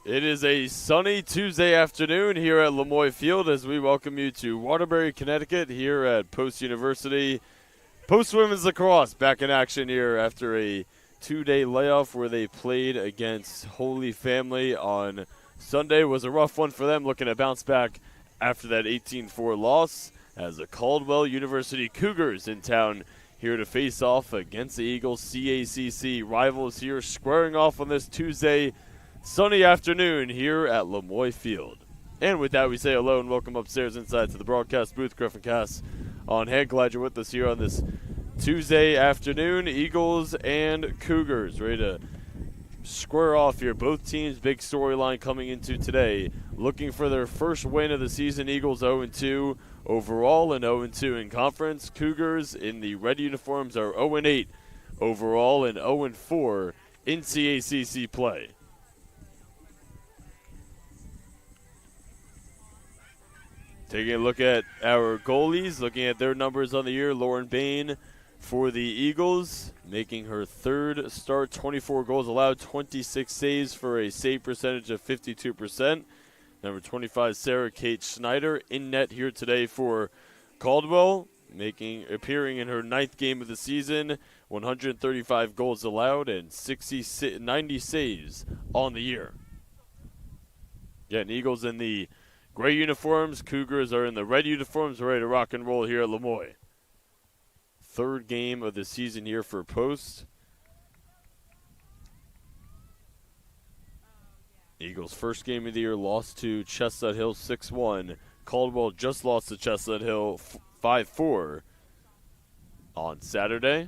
It is a sunny Tuesday afternoon here at Lemoy Field as we welcome you to Waterbury, Connecticut here at Post University. Post Women's Lacrosse back in action here after a two-day layoff where they played against Holy Family on Sunday. Was a rough one for them, looking to bounce back after that 18-4 loss as the Caldwell University Cougars in town here to face off against the Eagles. CACC rivals here squaring off on this Tuesday sunny afternoon here at Lemoy Field. And with that, we say hello and welcome upstairs inside to the broadcast booth. Griffin Cass on hand. Glad you're with us here on this Tuesday afternoon. Eagles and Cougars ready to square off here. Both teams, big storyline coming into today. Looking for their first win of the season. Eagles 0-2 overall and 0-2 in conference. Cougars in the red uniforms are 0-8 overall and 0-4 in CACC play. Taking a look at our goalies, looking at their numbers on the year. Lauren Bain for the Eagles, making her third start, 24 goals allowed, 26 saves for a save percentage of 52%. Number 25, Sarah Kate Schneider, in net here today for Caldwell, appearing in her ninth game of the season, 135 goals allowed and 90 saves on the year. Again, Eagles in the gray uniforms, Cougars are in the red uniforms, ready to rock and roll here at Lemoy. Third game of the season here for Post. Eagles' first game of the year lost to Chestnut Hill 6-1. Caldwell just lost to Chestnut Hill 5-4 on Saturday.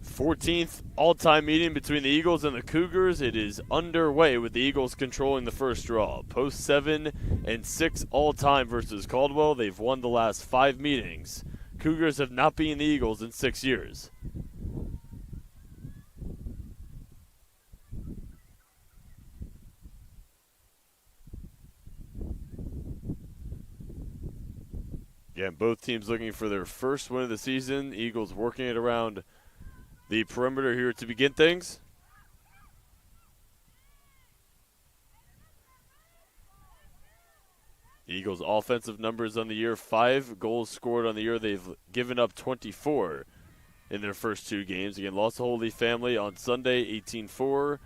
14th all-time meeting between the Eagles and the Cougars. It is underway with the Eagles controlling the first draw. Post 7-6 all-time versus Caldwell. They've won the last 5 meetings. Cougars have not beaten the Eagles in 6 years. Again, both teams looking for their first win of the season. Eagles working it around the perimeter here to begin things. Eagles' offensive numbers on the year, 5 goals scored on the year. They've given up 24 in their first 2 games. Again, lost to Holy Family on Sunday, 18-4.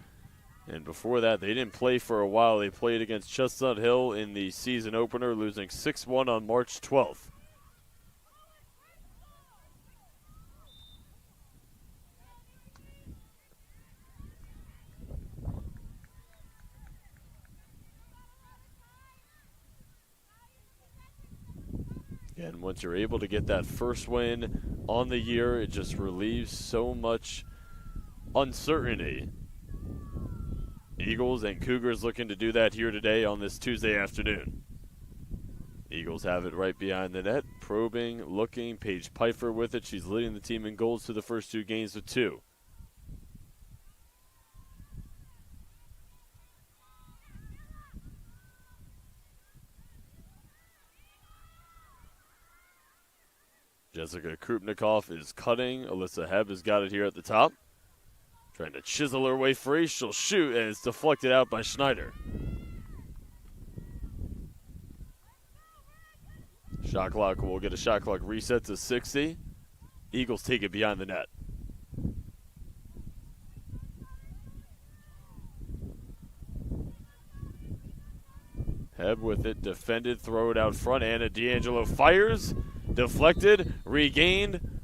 And before that, they didn't play for a while. They played against Chestnut Hill in the season opener, losing 6-1 on March 12th. And once you're able to get that first win on the year, it just relieves so much uncertainty. Eagles and Cougars looking to do that here today on this Tuesday afternoon. Eagles have it right behind the net, probing, looking. Paige Pfeiffer with it. She's leading the team in goals to the first 2 games with 2. Jessica Krupnikoff is cutting. Alyssa Hebb has got it here at the top. Trying to chisel her way free. She'll shoot, and it's deflected out by Schneider. Shot clock will get a shot clock reset to 60. Eagles take it behind the net. Hebb with it, defended, throw it out front. Anna D'Angelo fires. Deflected, regained,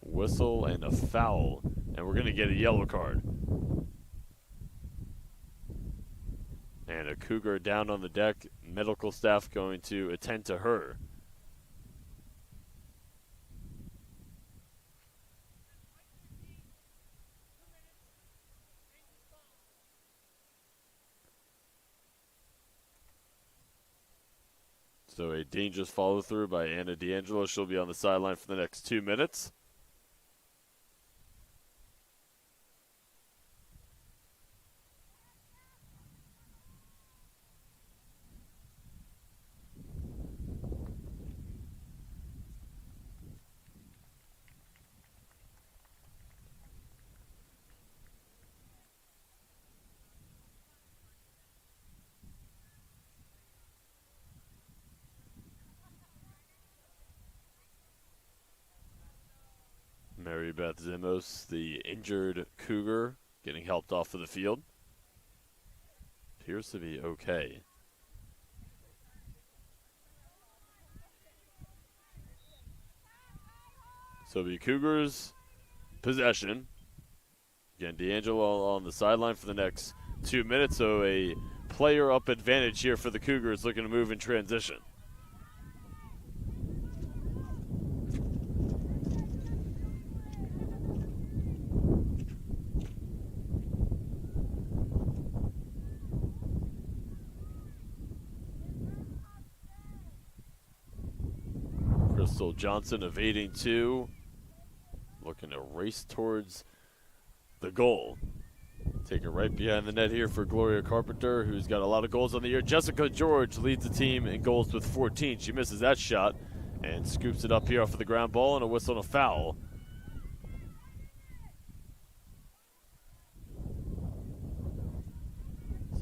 whistle, and a foul. And we're going to get a yellow card. And a Cougar down on the deck. Medical staff going to attend to her. So a dangerous follow-through by Anna D'Angelo. She'll be on the sideline for the next 2 minutes. Mary Beth Zimos, the injured Cougar, getting helped off of the field. Appears to be okay. So the Cougars possession. Again, D'Angelo on the sideline for the next 2 minutes, so a player up advantage here for the Cougars looking to move in transition. Crystal Johnson evading two, looking to race towards the goal. Taking right behind the net here for Gloria Carpenter, who's got a lot of goals on the year. Jessica George leads the team in goals with 14. She misses that shot and scoops it up here off of the ground ball, and a whistle and a foul.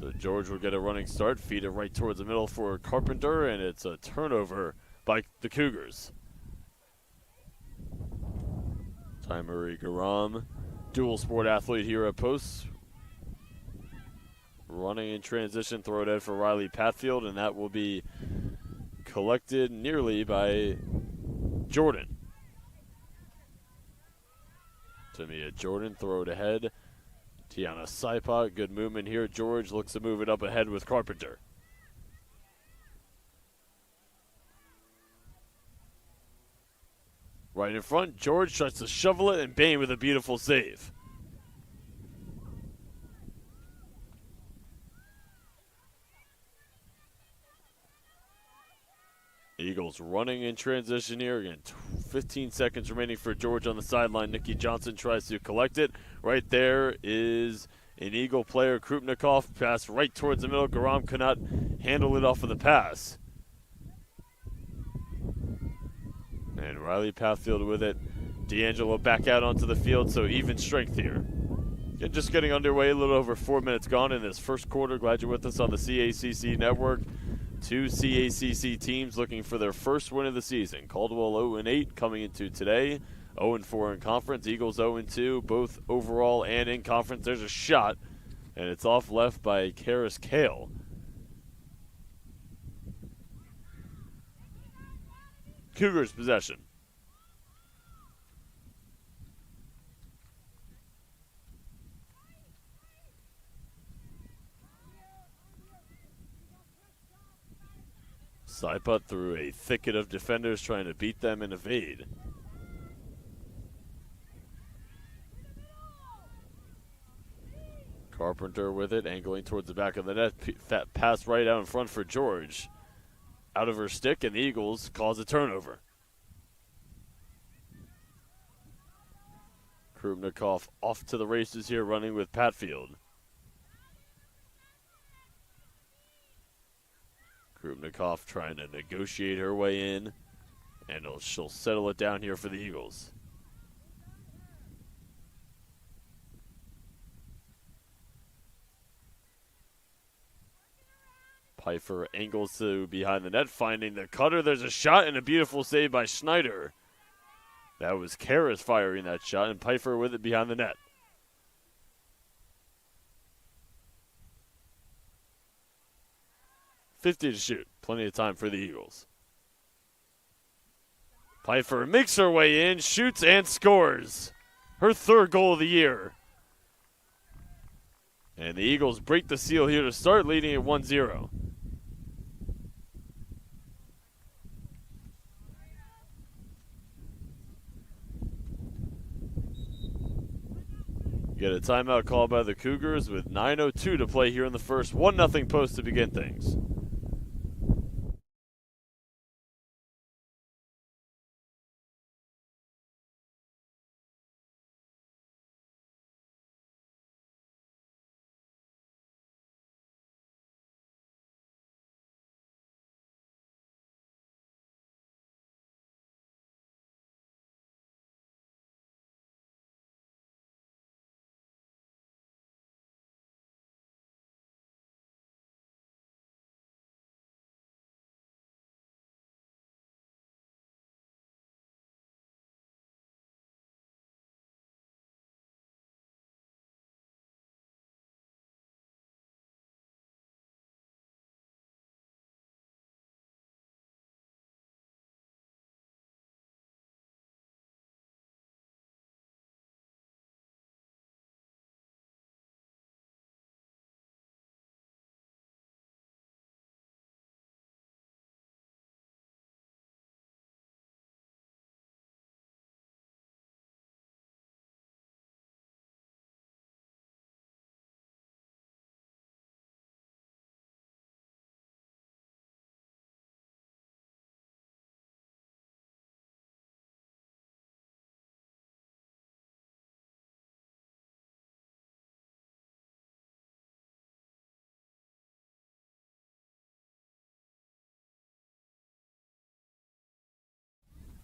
So George will get a running start, feed it right towards the middle for Carpenter, and it's a turnover by the Cougars. Ty Marie Garam, dual sport athlete here at Post. Running in transition, throw it in for Riley Patfield, and that will be collected nearly by Jordan. Tamia Jordan, throw it ahead. Tiana Saipa, good movement here. George looks to move it up ahead with Carpenter. Right in front, George tries to shovel it, and Bain with a beautiful save. Eagles running in transition here. Again, 15 seconds remaining for George on the sideline. Nikki Johnson tries to collect it. Right there is an Eagle player, Krupnikov. Pass right towards the middle. Garam cannot handle it off of the pass. And Riley Pathfield with it. D'Angelo back out onto the field, so even strength here. Just getting underway, a little over 4 minutes gone in this first quarter. Glad you're with us on the CACC Network. Two CACC teams looking for their first win of the season. Caldwell 0-8 coming into today. 0-4 in conference. Eagles 0-2, both overall and in conference. There's a shot, and it's off left by Karis Kale. Cougars possession. Saipa through a thicket of defenders trying to beat them and evade. Carpenter with it, angling towards the back of the net. Fat pass right out in front for George. Out of her stick, and the Eagles cause a turnover. Krupnikov off to the races here, running with Patfield. Krupnikov trying to negotiate her way in, and she'll settle it down here for the Eagles. Pfeiffer angles to behind the net, finding the cutter. There's a shot and a beautiful save by Schneider. That was Karras firing that shot, and Pfeiffer with it behind the net. .50 to shoot. Plenty of time for the Eagles. Pfeiffer makes her way in, shoots and scores. Her third goal of the year. And the Eagles break the seal here to start, leading at 1-0. Get a timeout called by the Cougars with 9:02 to play here in the first. 1-0 Post to begin things.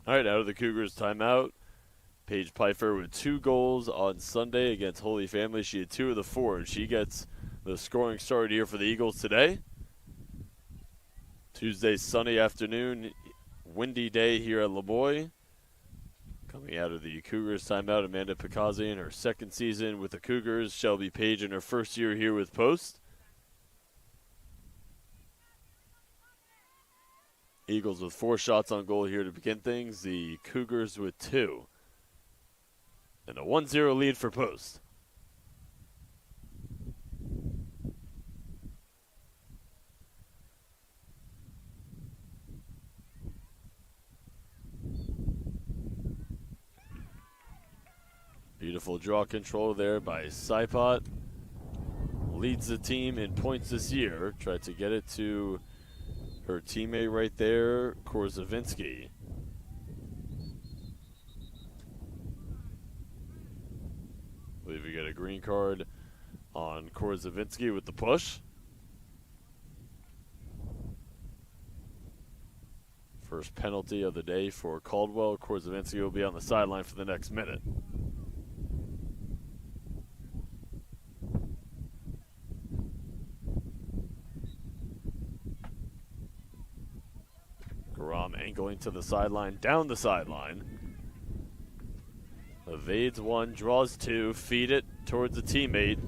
All right, out of the Cougars timeout. Paige Pfeiffer with 2 goals on Sunday against Holy Family. She had 2 of the 4, and she gets the scoring start here for the Eagles today. Tuesday, sunny afternoon, windy day here at LeMoy. Coming out of the Cougars timeout, Amanda Picazzi in her second season with the Cougars. Shelby Page in her first year here with Post. Eagles with 4 shots on goal here to begin things. The Cougars with 2. And a 1-0 lead for Post. Beautiful draw control there by Saipot. Leads the team in points this year. Tried to get it to her teammate right there, Korzavinsky. I believe we get a green card on Korzavinsky with the push. First penalty of the day for Caldwell. Korzavinsky will be on the sideline for the next minute. Garam angling to the sideline, down the sideline. Evades 1, draws 2, feed it towards a teammate.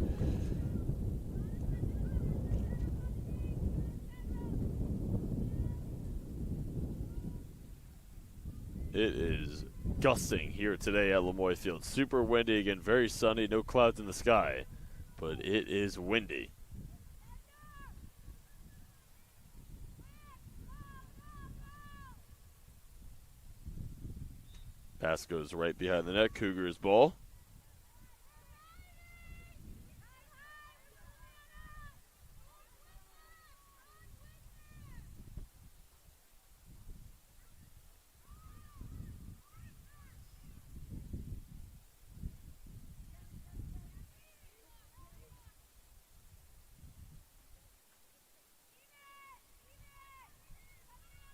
It is gusting here today at LeMoy Field. Super windy again, very sunny, no clouds in the sky, but it is windy. Pass goes right behind the net. Cougars ball.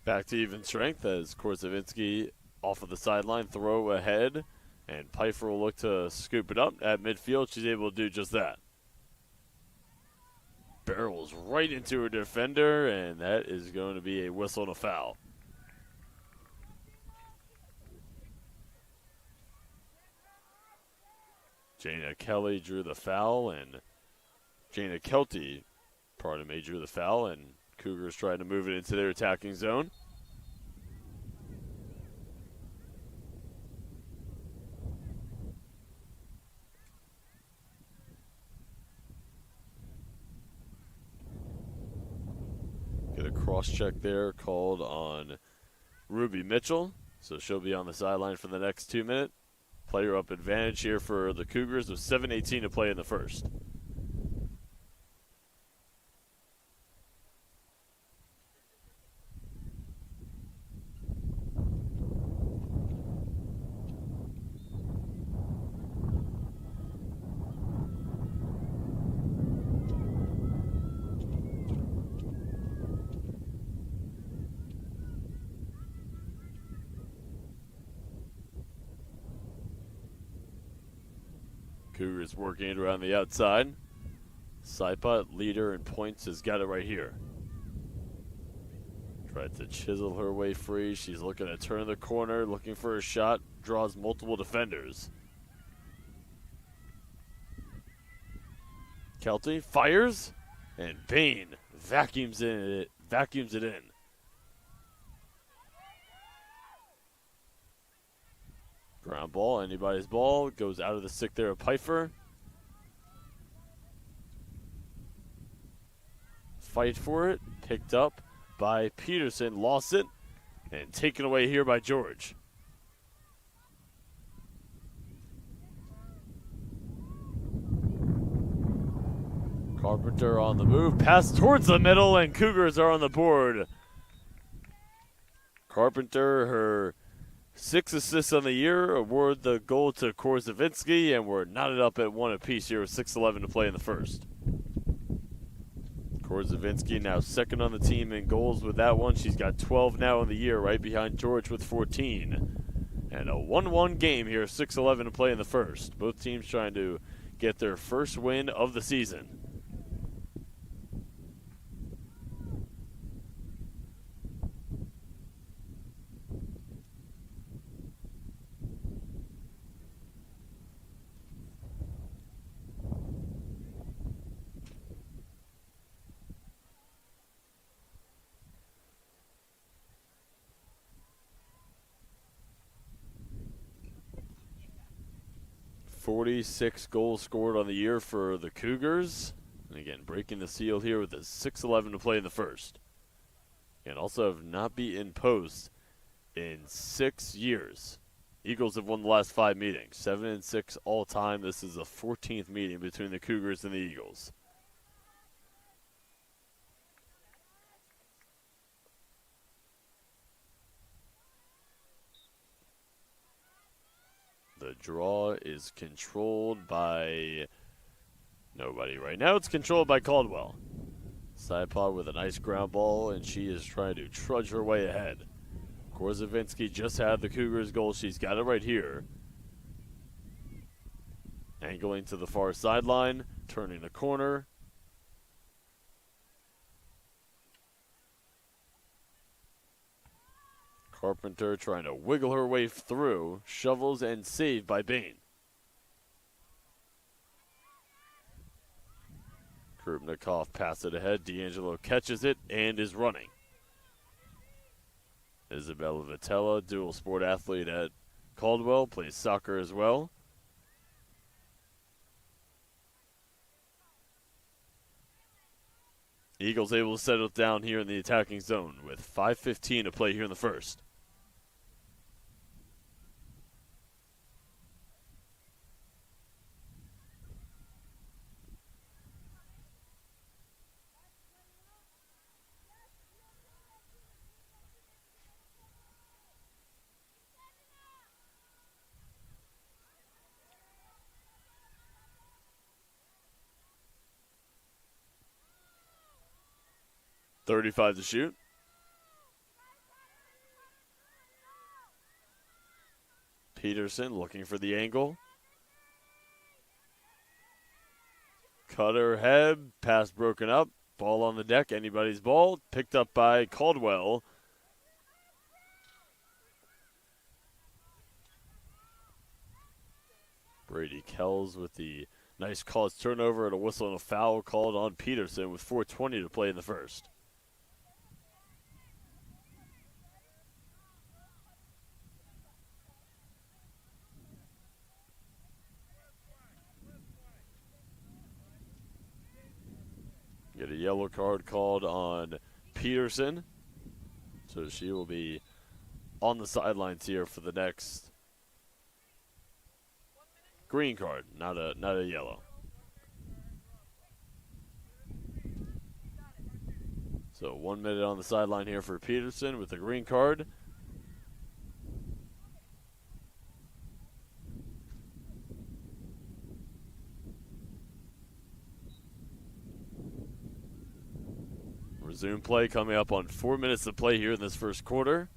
Back to even strength as Korzavinsky off of the sideline, throw ahead, and Pfeiffer will look to scoop it up at midfield. She's able to do just that. Barrels right into her defender, and that is going to be a whistle and a foul. Jana Kelly drew the foul, and Jana Kelty, drew the foul, and Cougars trying to move it into their attacking zone. Get a cross-check there called on Ruby Mitchell, so she'll be on the sideline for the next 2 minutes. Player up advantage here for the Cougars with 7:18 to play in the first. Cougars working it around the outside. Saipot, leader in points, has got it right here. Tried to chisel her way free. She's looking to turn the corner, looking for a shot. Draws multiple defenders. Kelty fires, and Bain vacuums it in. Ground ball, anybody's ball, goes out of the stick there of Pfeiffer. Fight for it, picked up by Peterson, lost it, and taken away here by George. Carpenter on the move, pass towards the middle, and Cougars are on the board. Carpenter, her 6 assists on the year, award the goal to Korzavinsky, and we're knotted up at 1 apiece here with 6:11 to play in the first. Korzavinsky now second on the team in goals with that one. She's got 12 now in the year, right behind George with 14. And a 1-1 game here, 6:11 to play in the first. Both teams trying to get their first win of the season. "46 goals scored on the year for the Cougars. And again, breaking the seal here with a 6:11 to play in the first. And also have not beaten post in 6 years. Eagles have won the last 5 meetings, 7-6 all time. This is the 14th meeting between the Cougars and the Eagles. The draw is controlled by nobody right now. It's controlled by Caldwell. Side pod with a nice ground ball, and she is trying to trudge her way ahead. Korzavinsky just had the Cougars' goal. She's got it right here. Angling to the far sideline, turning the corner. Carpenter trying to wiggle her way through. Shovels and saved by Bain. Krupnikov passes it ahead. D'Angelo catches it and is running. Isabella Vitella, dual sport athlete at Caldwell, plays soccer as well. Eagles able to settle down here in the attacking zone with 5:15 to play here in the first. .35 to shoot. Peterson looking for the angle. Cutter head, pass broken up. Ball on the deck, anybody's ball. Picked up by Caldwell. Brady Kells with the nice caused turnover and a whistle and a foul called on Peterson with 4:20 to play in the first. Get a yellow card called on Peterson. So she will be on the sidelines here for the next green card, not a yellow. So 1 minute on the sideline here for Peterson with the green card. Resume play coming up on 4 minutes to play here in this first quarter.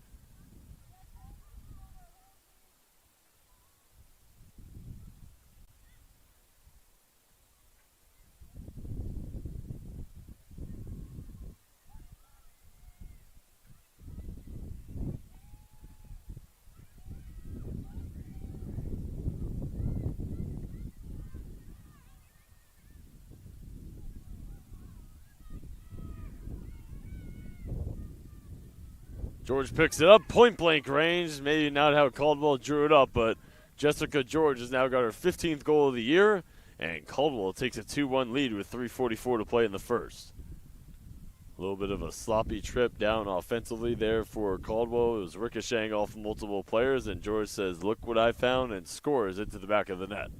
George picks it up, point blank range. Maybe not how Caldwell drew it up, but Jessica George has now got her 15th goal of the year, and Caldwell takes a 2-1 lead with 3:44 to play in the first. A little bit of a sloppy trip down offensively there for Caldwell. It was ricocheting off multiple players, and George says, "Look what I found," and scores into the back of the net.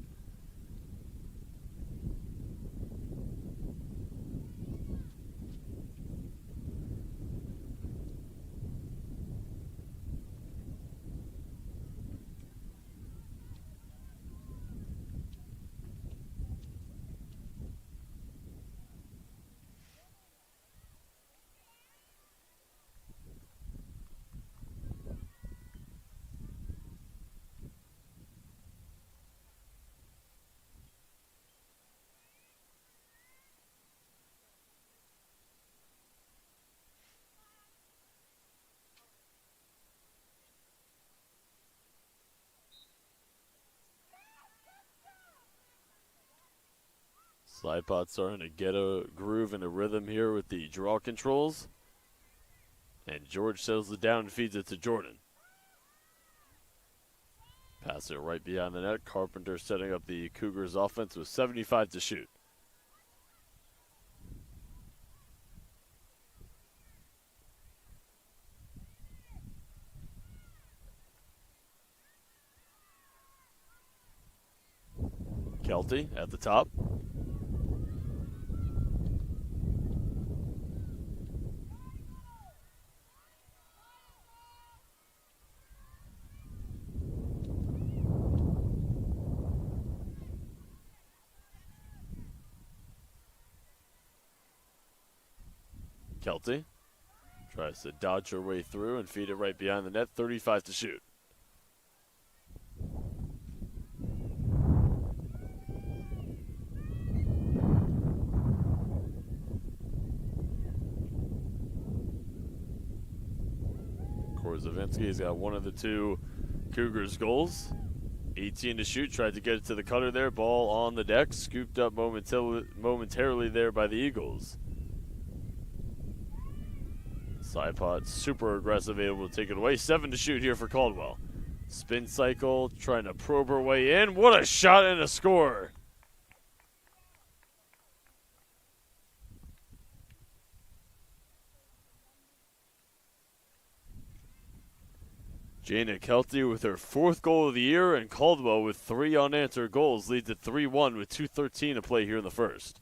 Slipod starting to get a groove and a rhythm here with the draw controls. And George settles it down and feeds it to Jordan. Pass it right behind the net. Carpenter setting up the Cougars offense with 75 to shoot. Kelty at the top. Kelty tries to dodge her way through and feed it right behind the net. 35 to shoot. Korzavinsky's got one of the two Cougars goals. 18 to shoot. Tried to get it to the cutter there. Ball on the deck. Scooped up momentarily there by the Eagles. Slipod super aggressive, able to take it away. 7 to shoot here for Caldwell. Spin cycle, trying to probe her way in. What a shot and a score. Jana Kelty with her 4th goal of the year, and Caldwell with 3 unanswered goals leads at 3-1 with 2:13 to play here in the first.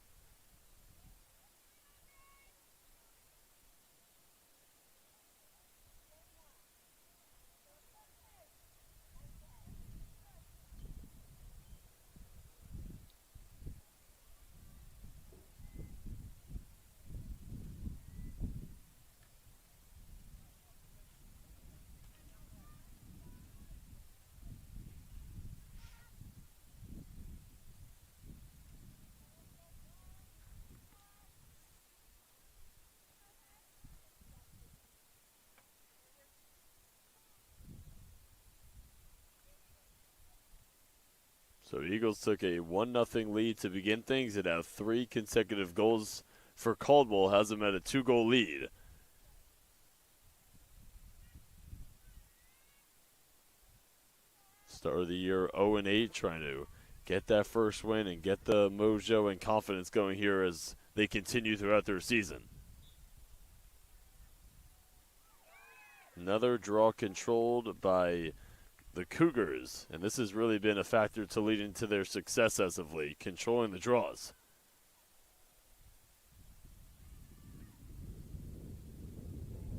So Eagles took a 1-0 lead to begin things and have 3 consecutive goals for Caldwell, has them at a 2-goal lead. Start of the year 0-8, trying to get that first win and get the mojo and confidence going here as they continue throughout their season. Another draw controlled by the Cougars, and this has really been a factor to lead into their success as of late, controlling the draws.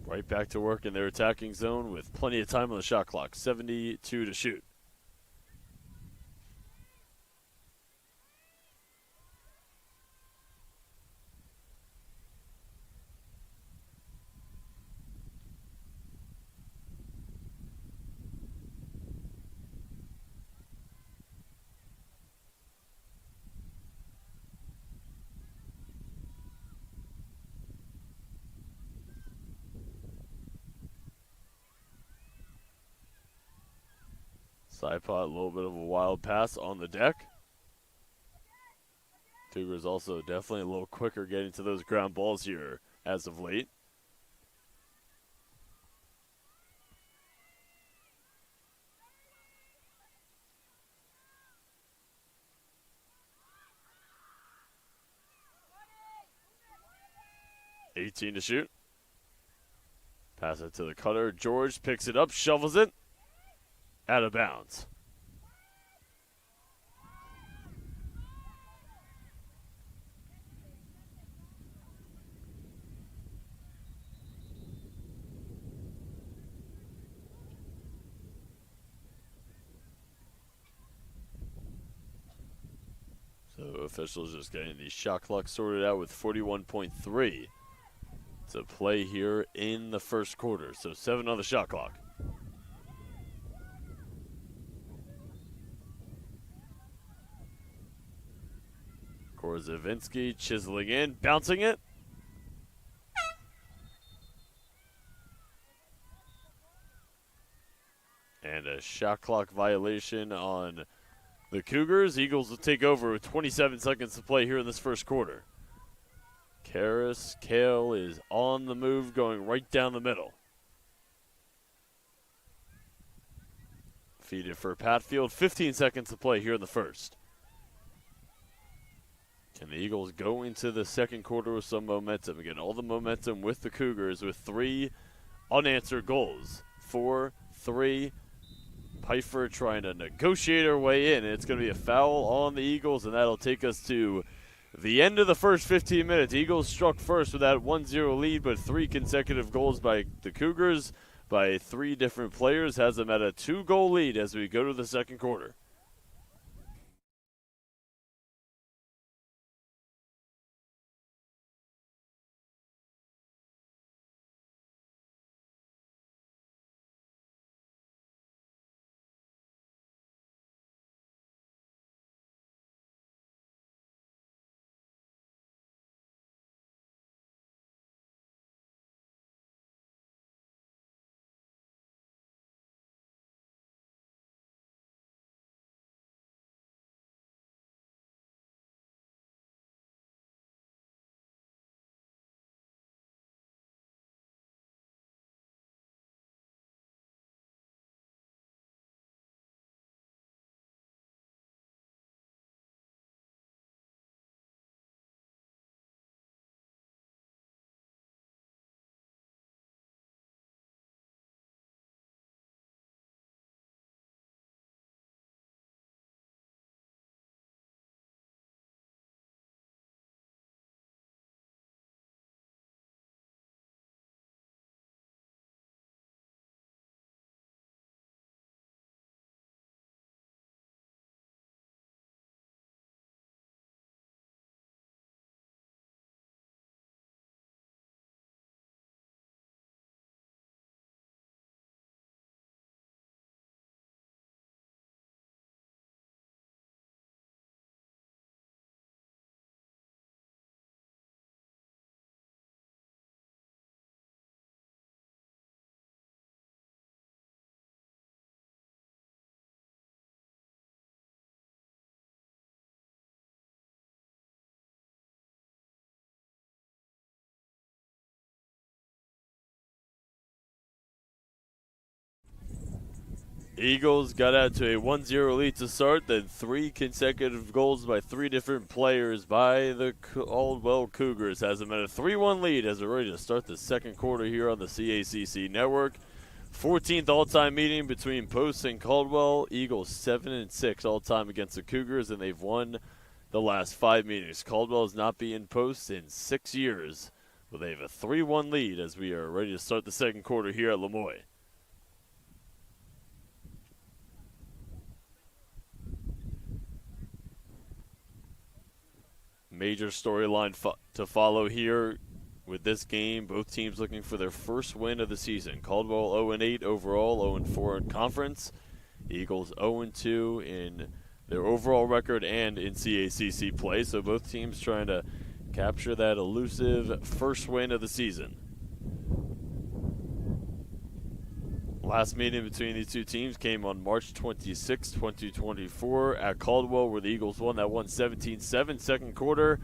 Right back to work in their attacking zone with plenty of time on the shot clock. 72 to shoot. Slipod, a little bit of a wild pass on the deck. Cougars also definitely a little quicker getting to those ground balls here as of late. $18 to shoot. Pass it to the cutter. George picks it up, shovels it. Out of bounds. So officials just getting the shot clock sorted out with 41.3 to play here in the first quarter. So 7 on the shot clock. Korzavinsky chiseling in, bouncing it. And a shot clock violation on the Cougars. Eagles will take over with 27 seconds to play here in this first quarter. Karras Kale is on the move, going right down the middle. Feed it for Patfield. 15 seconds to play here in the first. Can the Eagles go into the second quarter with some momentum? Again, all the momentum with the Cougars with 3 unanswered goals. 4-3. Pfeiffer trying to negotiate her way in. And it's going to be a foul on the Eagles, and that'll take us to the end of the first 15 minutes. Eagles struck first with that 1-0 lead, but 3 consecutive goals by the Cougars by 3 different players has them at a 2-goal lead as we go to the second quarter. Eagles got out to a 1-0 lead to start, then 3 consecutive goals by 3 different players by the Caldwell Cougars has them at a 3-1 lead as we're ready to start the second quarter here on the CACC Network. 14th all-time meeting between Post and Caldwell. Eagles 7-6 all-time against the Cougars, and they've won the last 5 meetings. Caldwell has not beaten Post in 6 years, but they have a 3-1 lead as we are ready to start the second quarter here at Lemoy. Major storyline to follow here with this game. Both teams looking for their first win of the season. Caldwell 0-8 overall, 0-4 in conference. Eagles 0-2 in their overall record and in CACC play. So both teams trying to capture that elusive first win of the season. Last meeting between these two teams came on March 26, 2024 at Caldwell, where the Eagles won that 17-7. Second quarter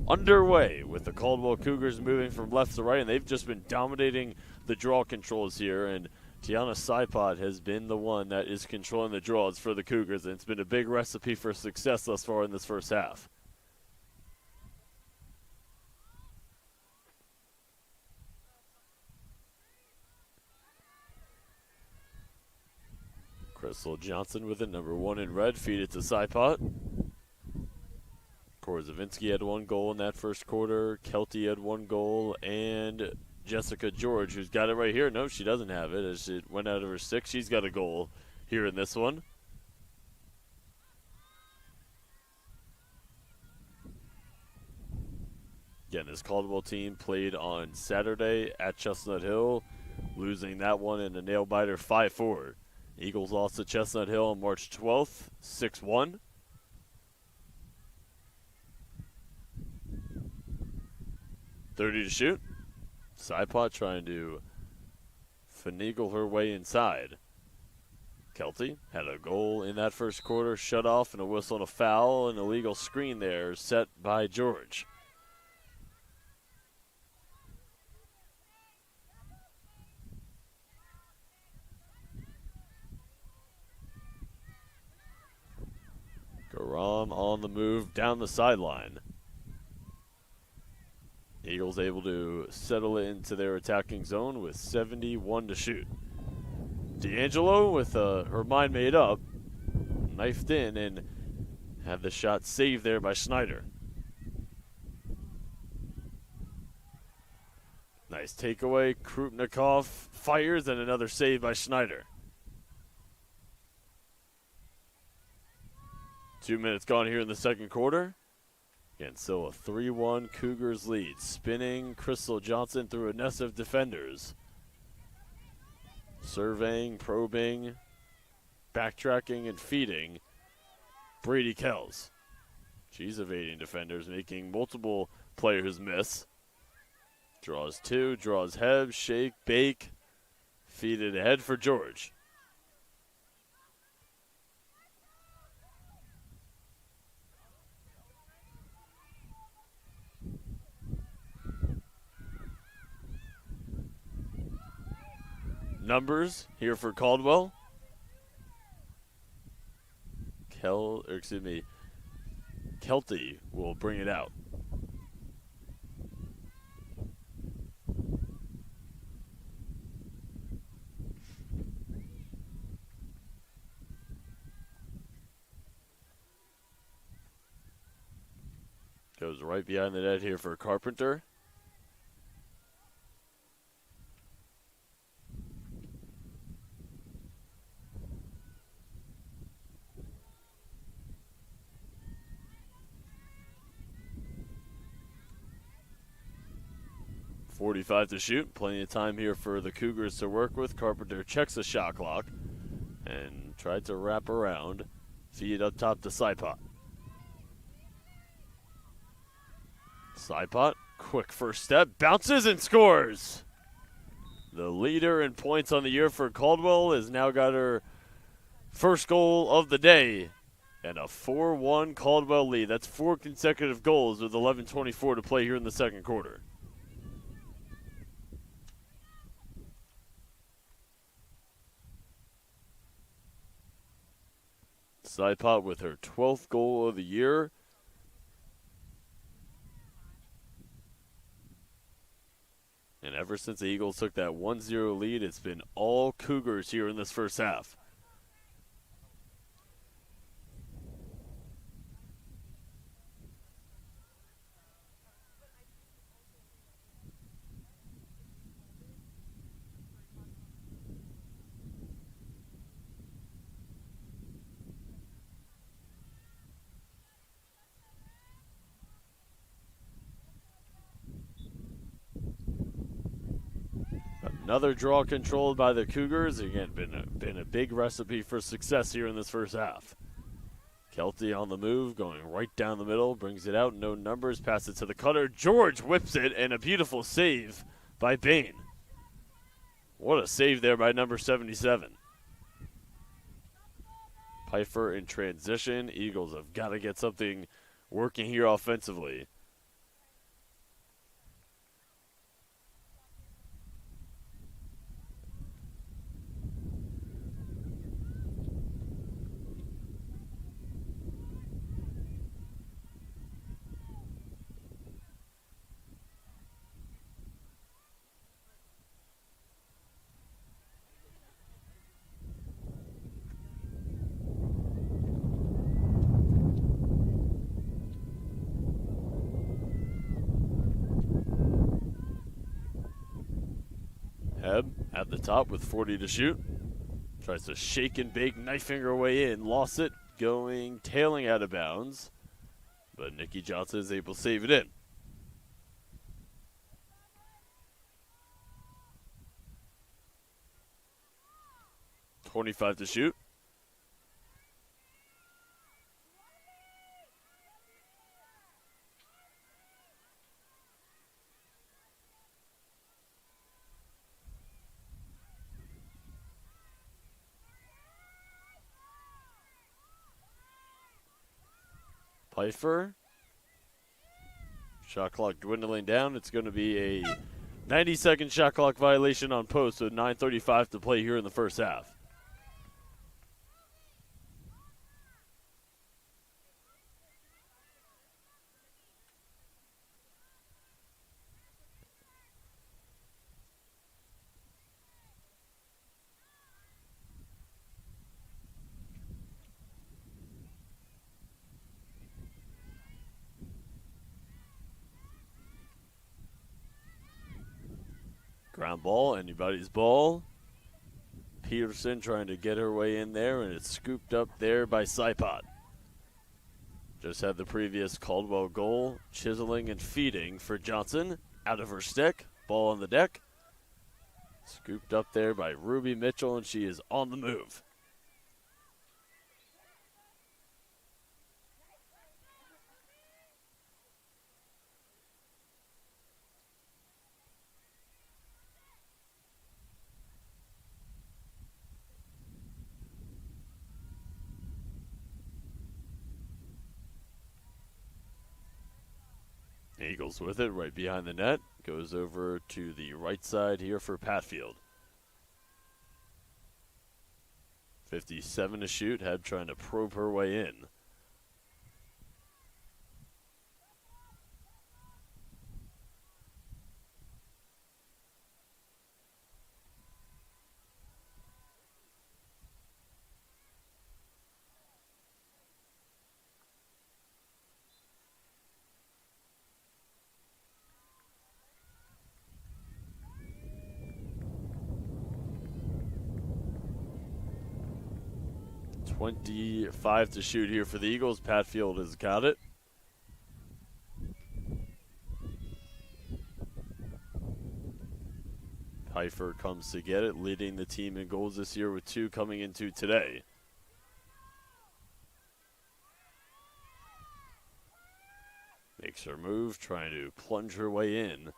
underway with the Caldwell Cougars moving from left to right, and they've just been dominating the draw controls here. And Tiana Saipot has been the one that is controlling the draws for the Cougars, and it's been a big recipe for success thus far in this first half. Crystal Johnson with it, number 1 in red, feed it to Saipot. Korzavinsky had 1 goal in that first quarter. Kelty had 1 goal, and Jessica George, who's got it right here. No, she doesn't have it as it went out of her stick. She's got a goal here in this one. Again, this Caldwell team played on Saturday at Chestnut Hill, losing that one in a nail-biter 5-4. Eagles lost to Chestnut Hill on March 12th, 6-1. .30 to shoot. Saipot trying to finagle her way inside. Kelty had a goal in that first quarter, shut off, and a whistle and a foul, an illegal screen there set by George. Garam on the move down the sideline. Eagles able to settle it into their attacking zone with 71 to shoot. D'Angelo with her mind made up, knifed in and had the shot saved there by Schneider. Nice takeaway. Krupnikov fires and another save by Schneider. 2 minutes gone here in the second quarter. Again, still a 3-1 Cougars lead. Spinning Crystal Johnson through a nest of defenders. Surveying, probing, backtracking, and feeding Brady Kells. She's evading defenders, making multiple players miss. Draws two, draws head, shake, bake, feed it ahead for George. Numbers here for Caldwell. Kelty will bring it out. Goes right behind the net here for Carpenter. .45 to shoot. Plenty of time here for the Cougars to work with. Carpenter checks the shot clock and tried to wrap around. Feed up top to Saipat. Saipat, quick first step, bounces and scores. The leader in points on the year for Caldwell has now got her first goal of the day. And a 4-1 Caldwell lead. That's 4 consecutive goals with 11:24 to play here in the second quarter. Saipat with her 12th goal of the year. And ever since the Eagles took that 1-0 lead, it's been all Cougars here in this first half. Another draw controlled by the Cougars. Again, been a big recipe for success here in this first half. Kelty on the move, going right down the middle, brings it out, no numbers, pass it to the cutter. George whips it, and a beautiful save by Bain. What a save there by number 77. Pfeiffer in transition. Eagles have got to get something working here offensively. Hebb at the top with 40 to shoot. Tries to shake and bake, knife finger way in. Lost it, tailing out of bounds. But Nikki Johnson is able to save it in. .25 to shoot. Pfeiffer. Shot clock dwindling down. It's going to be a 90-second shot clock violation on post with 9:35 to play here in the first half. Ground ball, anybody's ball. Peterson trying to get her way in there, and it's scooped up there by Sipot. Just had the previous Caldwell goal, chiseling and feeding for Johnson. Out of her stick, ball on the deck. Scooped up there by Ruby Mitchell, and she is on the move. Eagles with it right behind the net. Goes over to the right side here for Patfield. 57 to shoot. Heb trying to probe her way in. .25 to shoot here for the Eagles. Patfield has got it. Pfeiffer comes to get it, leading the team in goals this year with 2 coming into today. Makes her move, trying to plunge her way in.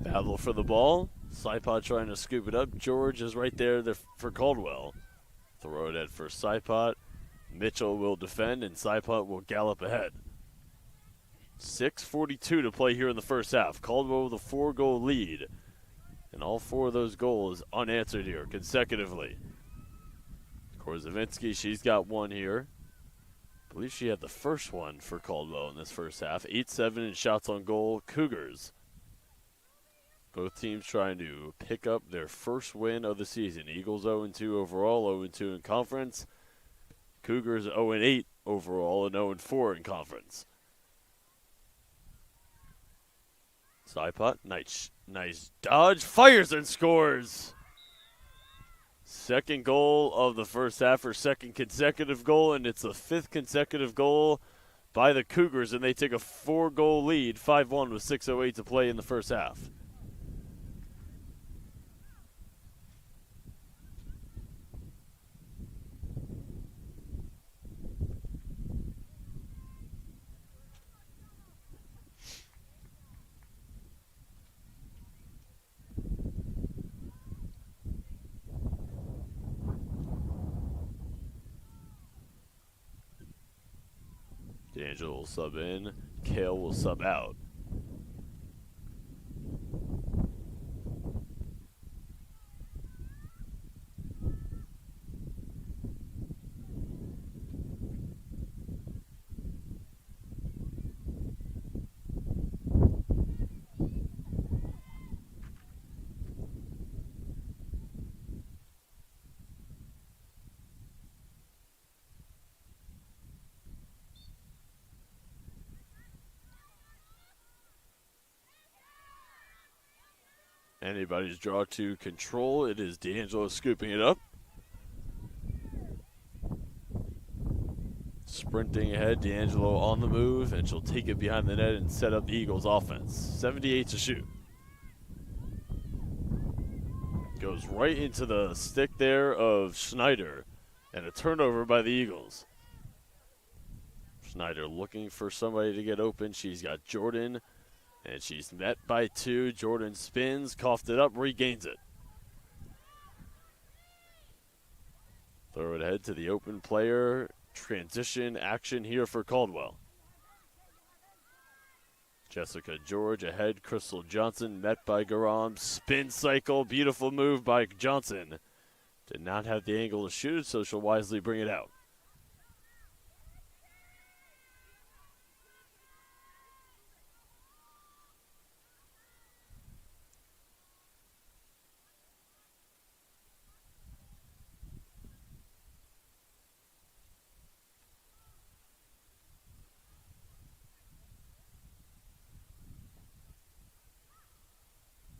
Battle for the ball. Sipot trying to scoop it up. George is right there for Caldwell. Throw it at for Sipot. Mitchell will defend, and Sipot will gallop ahead. 6:42 to play here in the first half. Caldwell with a 4-goal lead. And all 4 of those goals unanswered here consecutively. Korzavinsky, she's got 1 here. I believe she had the first one for Caldwell in this first half. 8-7 in shots on goal. Cougars. Both teams trying to pick up their first win of the season. Eagles 0-2 overall, 0-2 in conference. Cougars 0-8 overall and 0-4 in conference. Sipot, nice dodge, fires and scores. Second goal of the first half, her second consecutive goal, and it's the 5th consecutive goal by the Cougars, and they take a 4-goal lead, 5-1 with 6:08 to play in the first half. D'Angelo will sub in. Kale will sub out. Anybody's draw to control. It is D'Angelo scooping it up. Sprinting ahead, D'Angelo on the move, and she'll take it behind the net and set up the Eagles' offense. 78 to shoot. Goes right into the stick there of Schneider, and a turnover by the Eagles. Schneider looking for somebody to get open. She's got Jordan, and she's met by two. Jordan spins, coughed it up, regains it. Throw it ahead to the open player. Transition action here for Caldwell. Jessica George ahead. Crystal Johnson met by Garam. Spin cycle. Beautiful move by Johnson. Did not have the angle to shoot, so she'll wisely bring it out.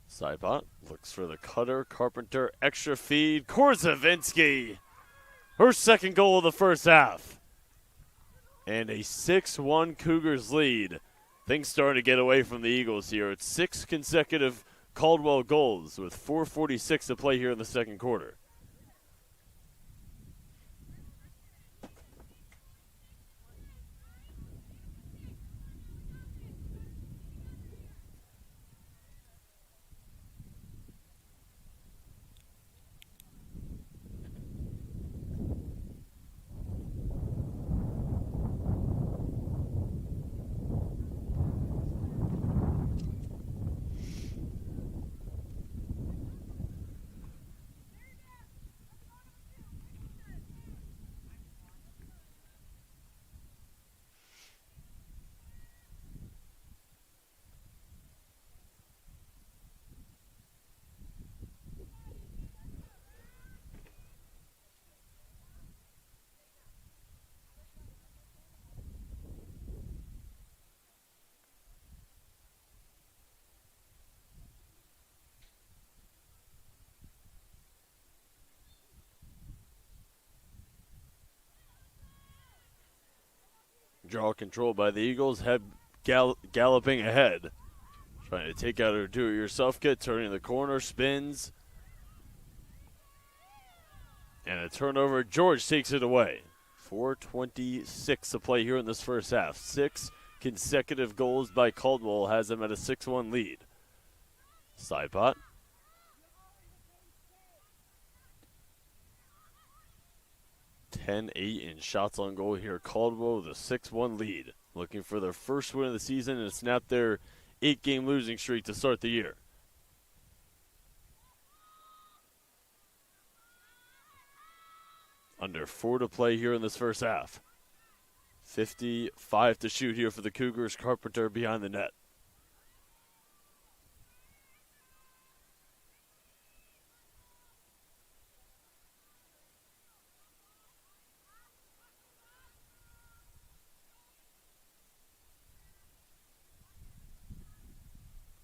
Saibot looks for the cutter. Carpenter, extra feed. Korzavinsky, her second goal of the first half. And a 6-1 Cougars lead. Things starting to get away from the Eagles here. It's 6 consecutive Caldwell goals with 4:46 to play here in the second quarter. Draw control by the Eagles, head galloping ahead. Trying to take out her do-it-yourself kit, turning the corner, spins. And a turnover. George takes it away. 4:26 to play here in this first half. 6 consecutive goals by Caldwell has them at a 6-1 lead. Saibot. (10-8) in shots on goal here. Caldwell with a 6-1 lead. Looking for their first win of the season and snap their 8-game losing streak to start the year. Under 4 to play here in this first half. 55 to shoot here for the Cougars. Carpenter behind the net.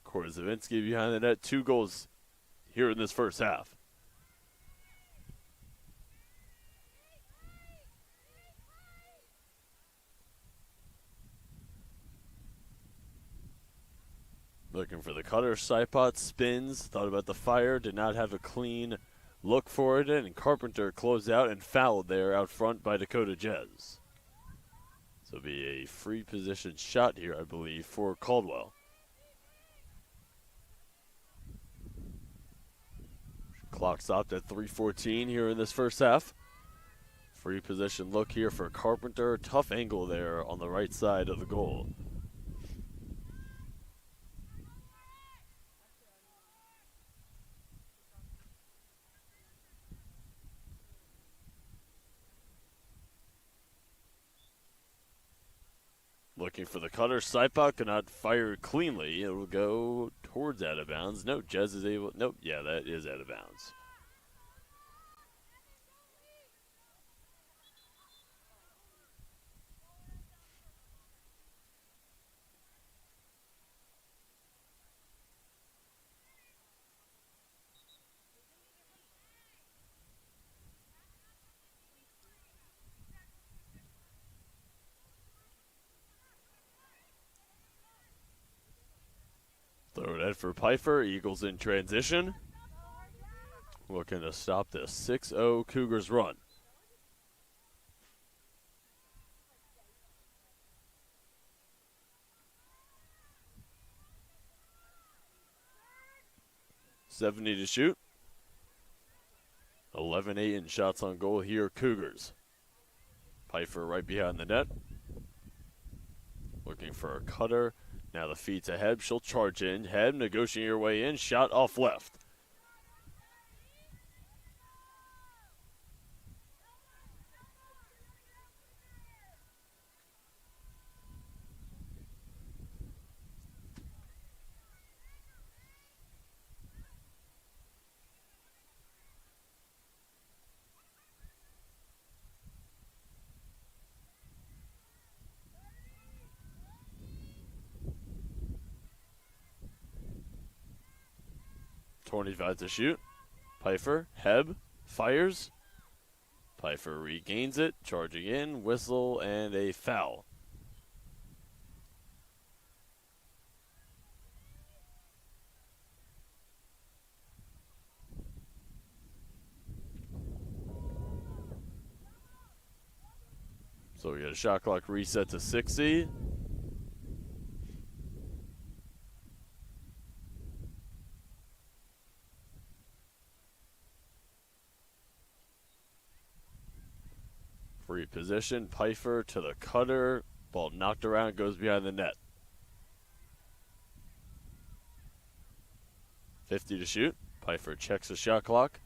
Korzavinsky behind the net. 2 goals here in this first half. Looking for the cutter. Saipot spins. Thought about the fire. Did not have a clean look for it. And Carpenter closed out and fouled there out front by Dakota Jez. So it'll be a free position shot here, I believe, for Caldwell. Clock stopped at 3:14 here in this first half. Free position look here for Carpenter. Tough angle there on the right side of the goal. Looking for the cutter. Saipot cannot fire cleanly. It will go towards out of bounds. No, Jez is able. Nope, yeah, that is out of bounds. Head for Pfeiffer. Eagles in transition. Looking to stop the 6-0 Cougars run. .70 to shoot. 11-8 in shots on goal here, Cougars. Pfeiffer right behind the net. Looking for a cutter. Now the feed to Heb. She'll charge in. Heb negotiating her way in. Shot off left. .25 to shoot. Pfeiffer, Heb, fires. Pfeiffer regains it, charging in, whistle, and a foul. So we got a shot clock reset to 60. Free position, Pfeiffer to the cutter. Ball knocked around, goes behind the net. 50 to shoot. Pfeiffer checks the shot clock.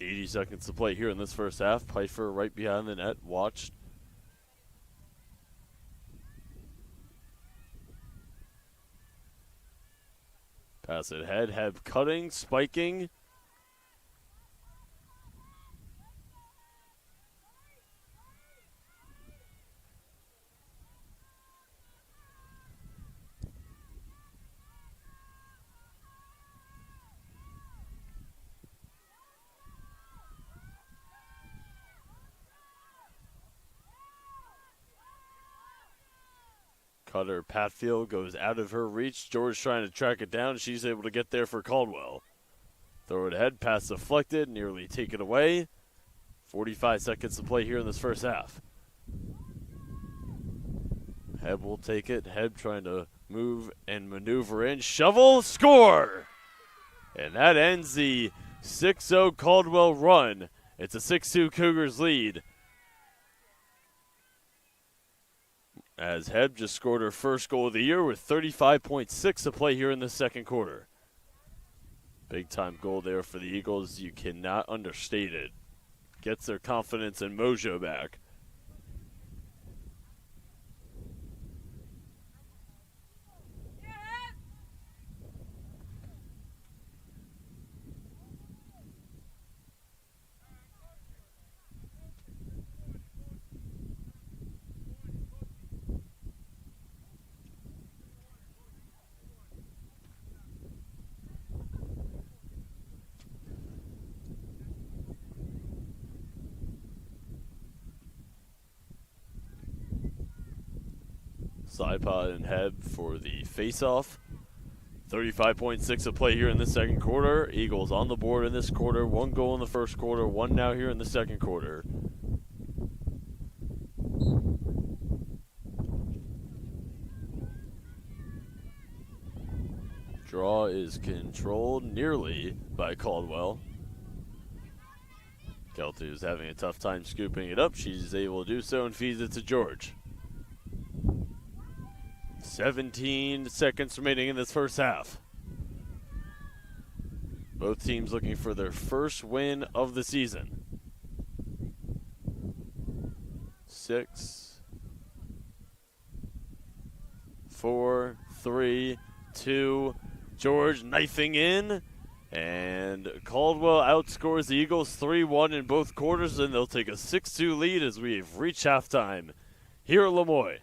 80 seconds to play here in this first half. Pfeiffer right behind the net, watched. Pass it ahead, Heb cutting, spiking. Cutter Patfield goes out of her reach. George trying to track it down. She's able to get there for Caldwell. Throw it ahead, pass deflected, nearly taken away. 45 seconds to play here in this first half. Heb will take it. Heb trying to move and maneuver in. Shovel, score! And that ends the 6-0 Caldwell run. It's a 6-2 Cougars lead. As Heb just scored her first goal of the year with 35.6 to play here in the second quarter. Big time goal there for the Eagles. You cannot understate it. Gets their confidence and mojo back. Saipad and Heb for the face-off. 35.6 to play here in the second quarter. Eagles on the board in this quarter. One goal in the first quarter, one now here in the second quarter. Draw is controlled nearly by Caldwell. Kelty is having a tough time scooping it up. She's able to do so and feeds it to George. 17 seconds remaining in this first half. Both teams looking for their first win of the season. 6, 4, 3, 2. George knifing in. And Caldwell outscores the Eagles 3-1 in both quarters, and they'll take a 6-2 lead as we've reached halftime here at Lemoy.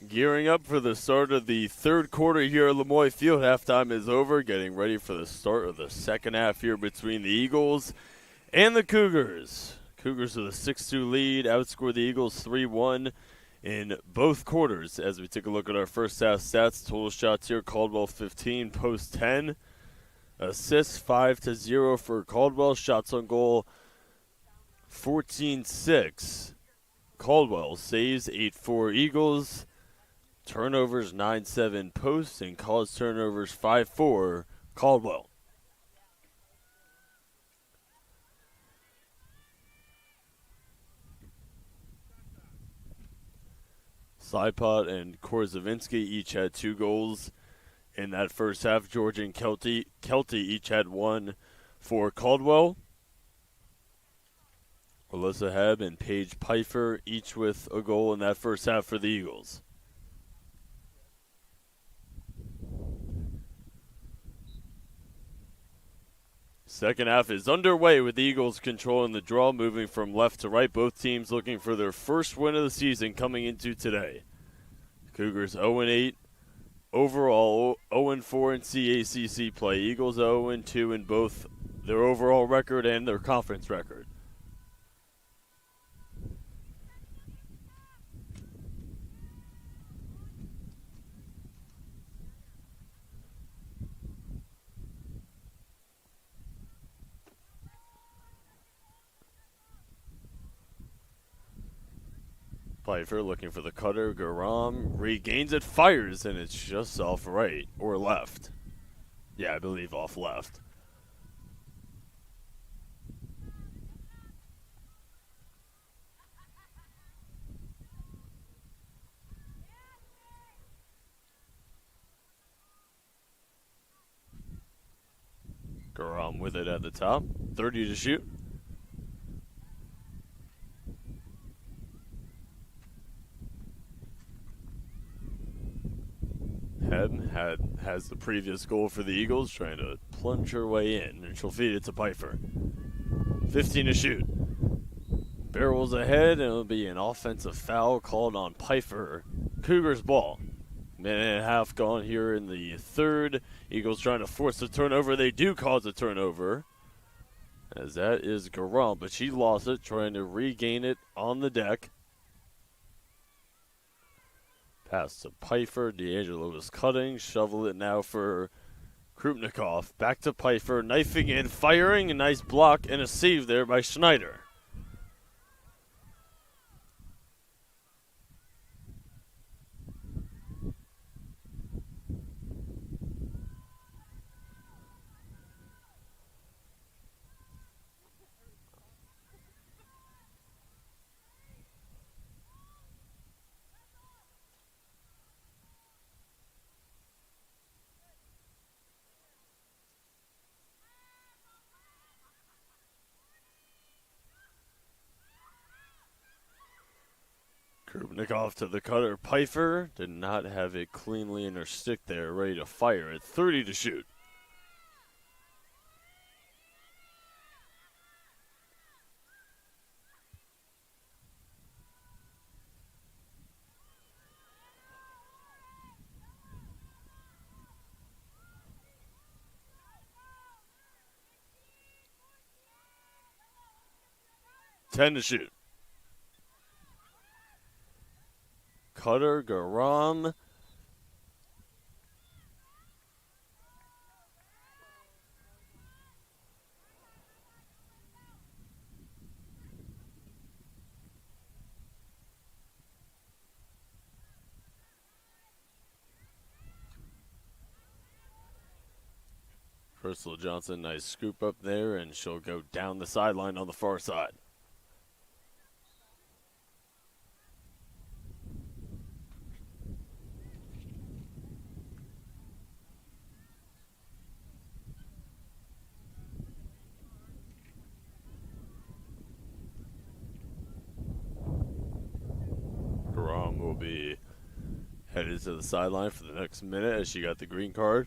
Gearing up for the start of the third quarter here at Lemoy Field. Halftime is over. Getting ready for the start of the second half here between the Eagles and the Cougars. Cougars with a 6-2 lead. Outscored the Eagles 3-1 in both quarters. As we take a look at our first half stats, total shots here, Caldwell 15, post 10. Assists 5-0 for Caldwell. Shots on goal 14-6. Caldwell saves 8-4 Eagles. Turnovers 9-7 Post, and caused turnovers 5-4 Caldwell. Slipot and Korzavinsky each had 2 goals in that first half. George and Kelty each had 1 for Caldwell. Alyssa Hebb and Paige Pfeiffer each with a goal in that first half for the Eagles. Second half is underway with the Eagles controlling the draw, moving from left to right. Both teams looking for their first win of the season coming into today. Cougars 0-8 overall, 0-4 in CACC play. Eagles 0-2 in both their overall record and their conference record. Pfeiffer looking for the cutter. Garam regains it, fires, and it's just off right or left. Yeah, I believe off left. Garam with it at the top. 30 to shoot. Hebb has the previous goal for the Eagles, trying to plunge her way in, and she'll feed it to Pfeiffer. 15 to shoot. Barrels ahead, and it'll be an offensive foul called on Pfeiffer. Cougars ball. Minute and a half gone here in the third. Eagles trying to force a turnover. They do cause a turnover, as that is Garam, but she lost it, trying to regain it on the deck. Pass to Pfeiffer. D'Angelo is cutting. Shovel it now for Krupnikov. Back to Pfeiffer. Knifing in. Firing. A nice block and a save there by Schneider. Krupnikov to the cutter. Pfeiffer did not have it cleanly in her stick there, ready to fire at 30 to shoot. Ten to shoot. Cutter, Garam. Crystal Johnson, nice scoop up there, and she'll go down the sideline on the far side. Will be headed to the sideline for the next minute as she got the green card.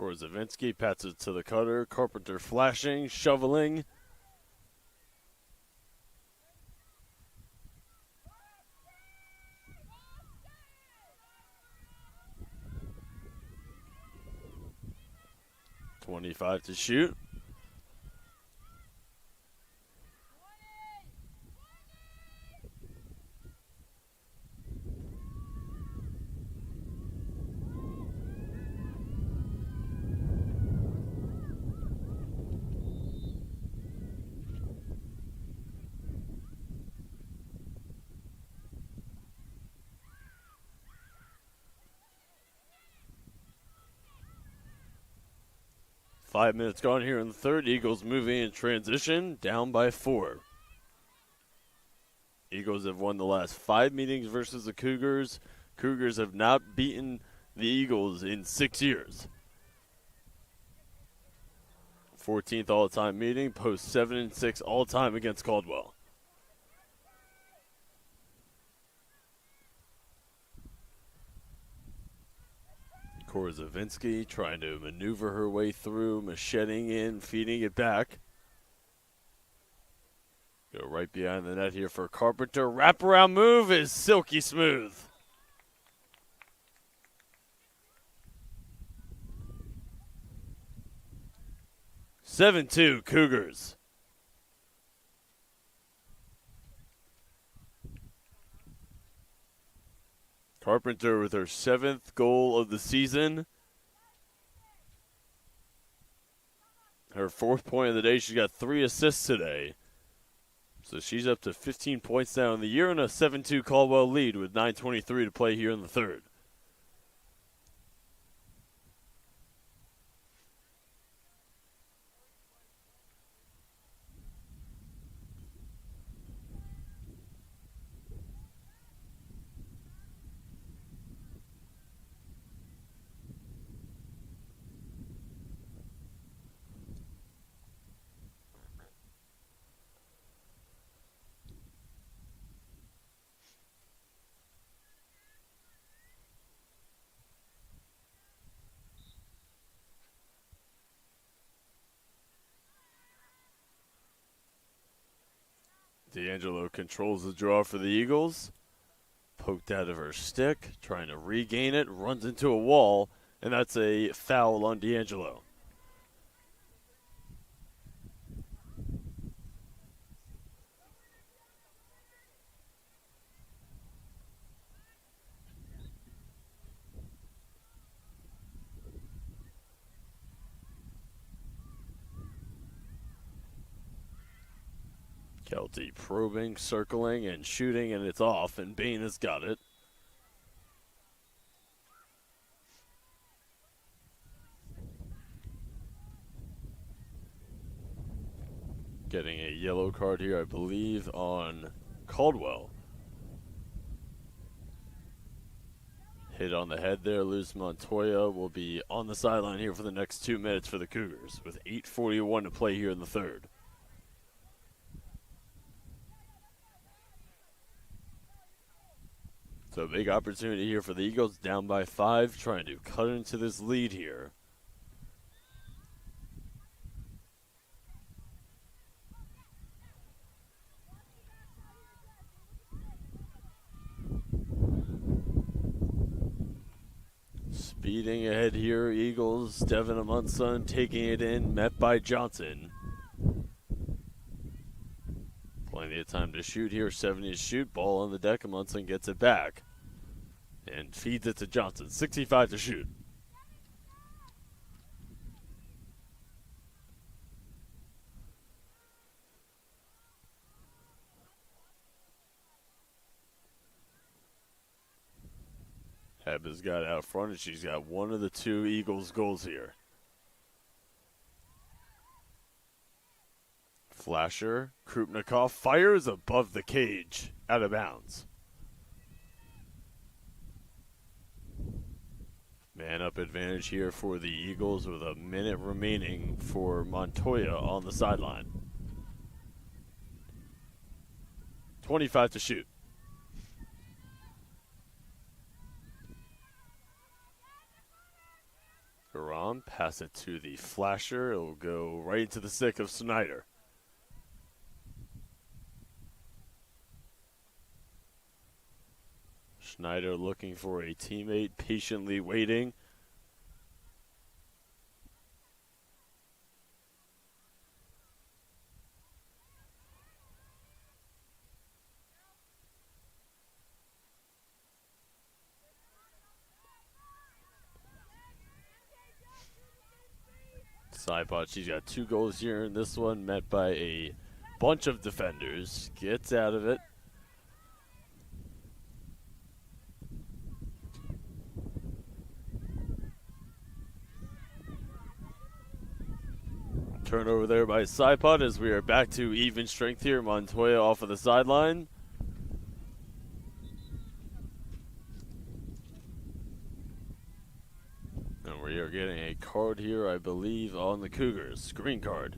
Korzavinsky passes to the cutter. Carpenter flashing, shoveling. .25 to shoot. Five minutes gone here in the third. Eagles moving in transition, down by 4. Eagles have won the last 5 meetings versus the Cougars. Cougars have not beaten the Eagles in 6 years. 14th all-time meeting, post 7-6 all-time against Caldwell. Korzavinsky trying to maneuver her way through, macheting in, feeding it back. Go right behind the net here for Carpenter. Wraparound move is silky smooth. (7-2) Cougars. Carpenter with her 7th goal of the season. Her 4th point of the day. She's got 3 assists today. So she's up to 15 points now in the year and a 7-2 Caldwell lead with 9:23 to play here in the third. D'Angelo controls the draw for the Eagles. Poked out of her stick, trying to regain it, runs into a wall, and that's a foul on D'Angelo. Kelty probing, circling, and shooting, and it's off, and Bain has got it. Getting a yellow card here, I believe, on Caldwell. Hit on the head there. Luz Montoya will be on the sideline here for the next 2 minutes for the Cougars with 8:41 to play here in the third. So a big opportunity here for the Eagles, down by 5, trying to cut into this lead here. Speeding ahead here, Eagles. Devin Amundsen taking it in, met by Johnson. Plenty of time to shoot here, 70 to shoot. Ball on the deck, Amundsen gets it back. And feeds it to Johnson, 65 to shoot. Heb has got out front, and she's got one of the 2 Eagles goals here. Flasher, Krupnikov fires above the cage, out of bounds. Man-up advantage here for the Eagles with a minute remaining for Montoya on the sideline. 25 to shoot. Rom, pass it to the flasher. It'll go right into the stick of Snyder. Schneider looking for a teammate, patiently waiting. Sidebot, she's got 2 goals here in this one, met by a bunch of defenders. Gets out of it. Turnover there by Sidebot as we are back to even strength here. Montoya off of the sideline. And we are getting a card here, I believe, on the Cougars. Green card.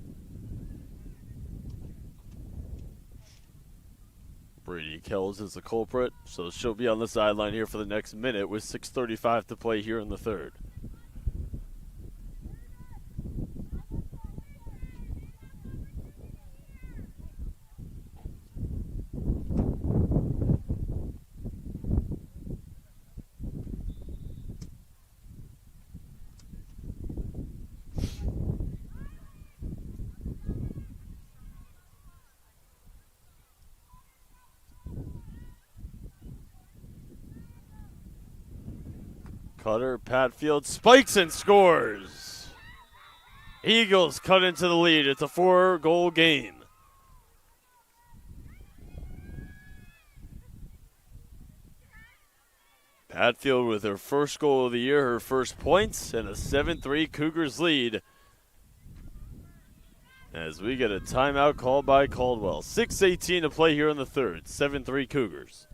Brady Kells is the culprit, so she'll be on the sideline here for the next minute with 6:35 to play here in the third. Cutter, Patfield spikes and scores. Eagles cut into the lead. It's a 4-goal game. Patfield with her first goal of the year, her first points, and a 7-3 Cougars lead. As we get a timeout called by Caldwell. 6:18 to play here in the third. 7-3 Cougars.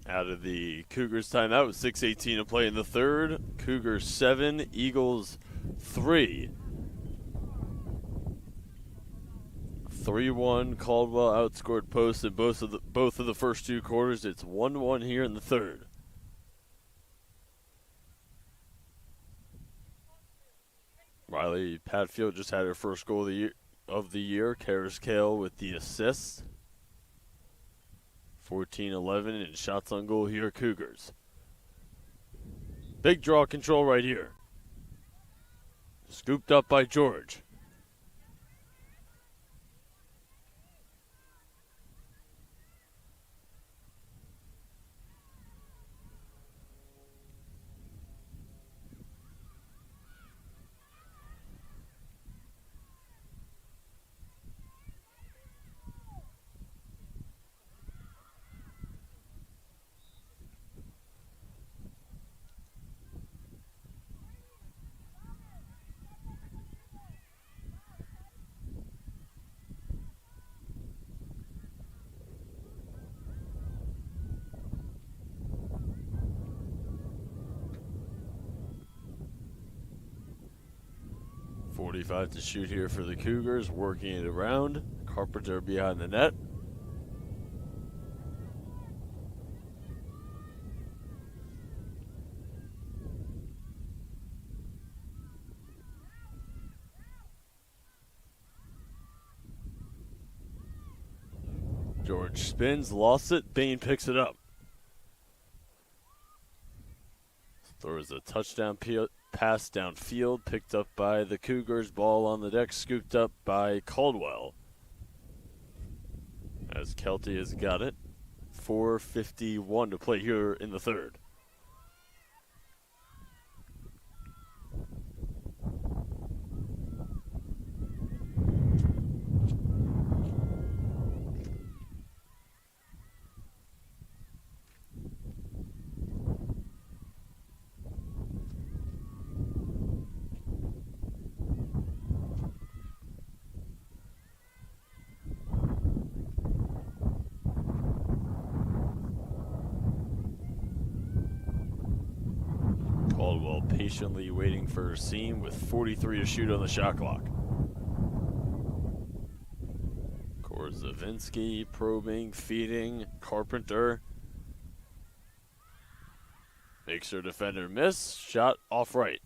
Out of the Cougars timeout with 6:18 to play in the third. Cougars 7, Eagles 3. 3-1. Caldwell outscored Post in both of the first 2 quarters. It's 1-1 here in the third. Riley Patfield just had her first goal of the year. Karis Kale with the assist. 14-11 in shots on goal here, Cougars. Big draw control right here. Scooped up by George. 1:45 to shoot here for the Cougars, working it around. Carpenter behind the net. George spins, lost it. Bain picks it up. Throws a touchdown pass downfield, picked up by the Cougars. Ball on the deck, scooped up by Caldwell. As Kelty has got it. 4:51 to play here in the third. Caldwell patiently waiting for her seam with 43 to shoot on the shot clock. Korzavinsky probing, feeding. Carpenter makes her defender miss. Shot off right.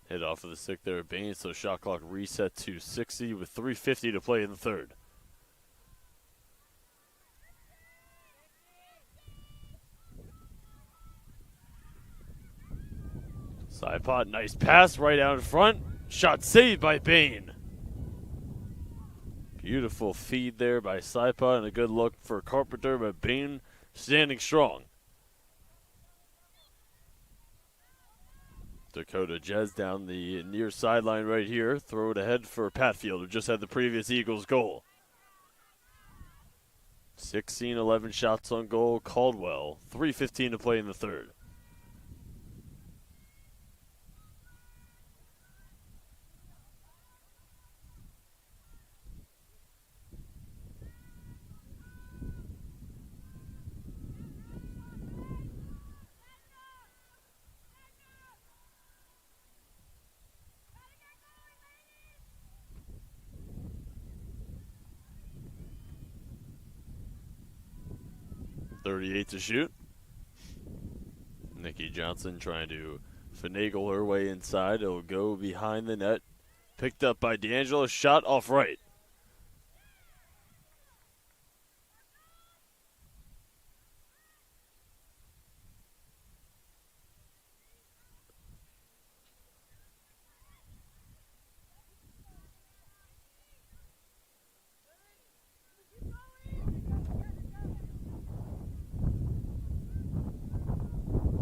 Hit off of the stick there at Bain, so shot clock reset to 60 with 3:50 to play in the third. Sipot, nice pass right out in front. Shot saved by Bain. Beautiful feed there by Sipot and a good look for Carpenter, but Bain standing strong. Dakota Jez down the near sideline right here. Throw it ahead for Patfield, who just had the previous Eagles goal. 16-11 shots on goal. Caldwell, 3:15 to play in the third. .38 to shoot. Nikki Johnson trying to finagle her way inside. It'll go behind the net. Picked up by D'Angelo. Shot off right.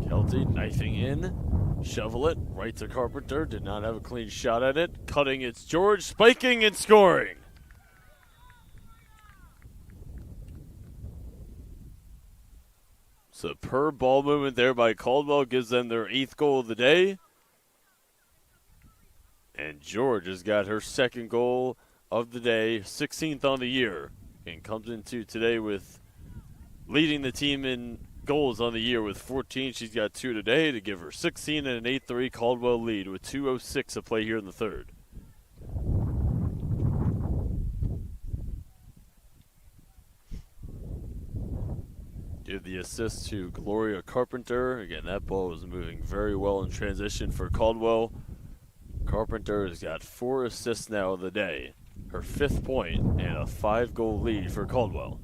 Kelty knifing in. Shovel it right to Carpenter. Did not have a clean shot at it. Cutting, it's George. Spiking and scoring. Superb ball movement there by Caldwell. Gives them their 8th goal of the day. And George has got her 2nd goal of the day. 16th on the year. And comes into today with leading the team in goals on the year with 14. She's got 2 today to give her 16 and an 8-3 Caldwell lead with 2:06 to play here in the third. Give the assist to Gloria Carpenter. Again, that ball was moving very well in transition for Caldwell. Carpenter has got 4 assists now of the day. Her 5th point and a 5-goal lead for Caldwell.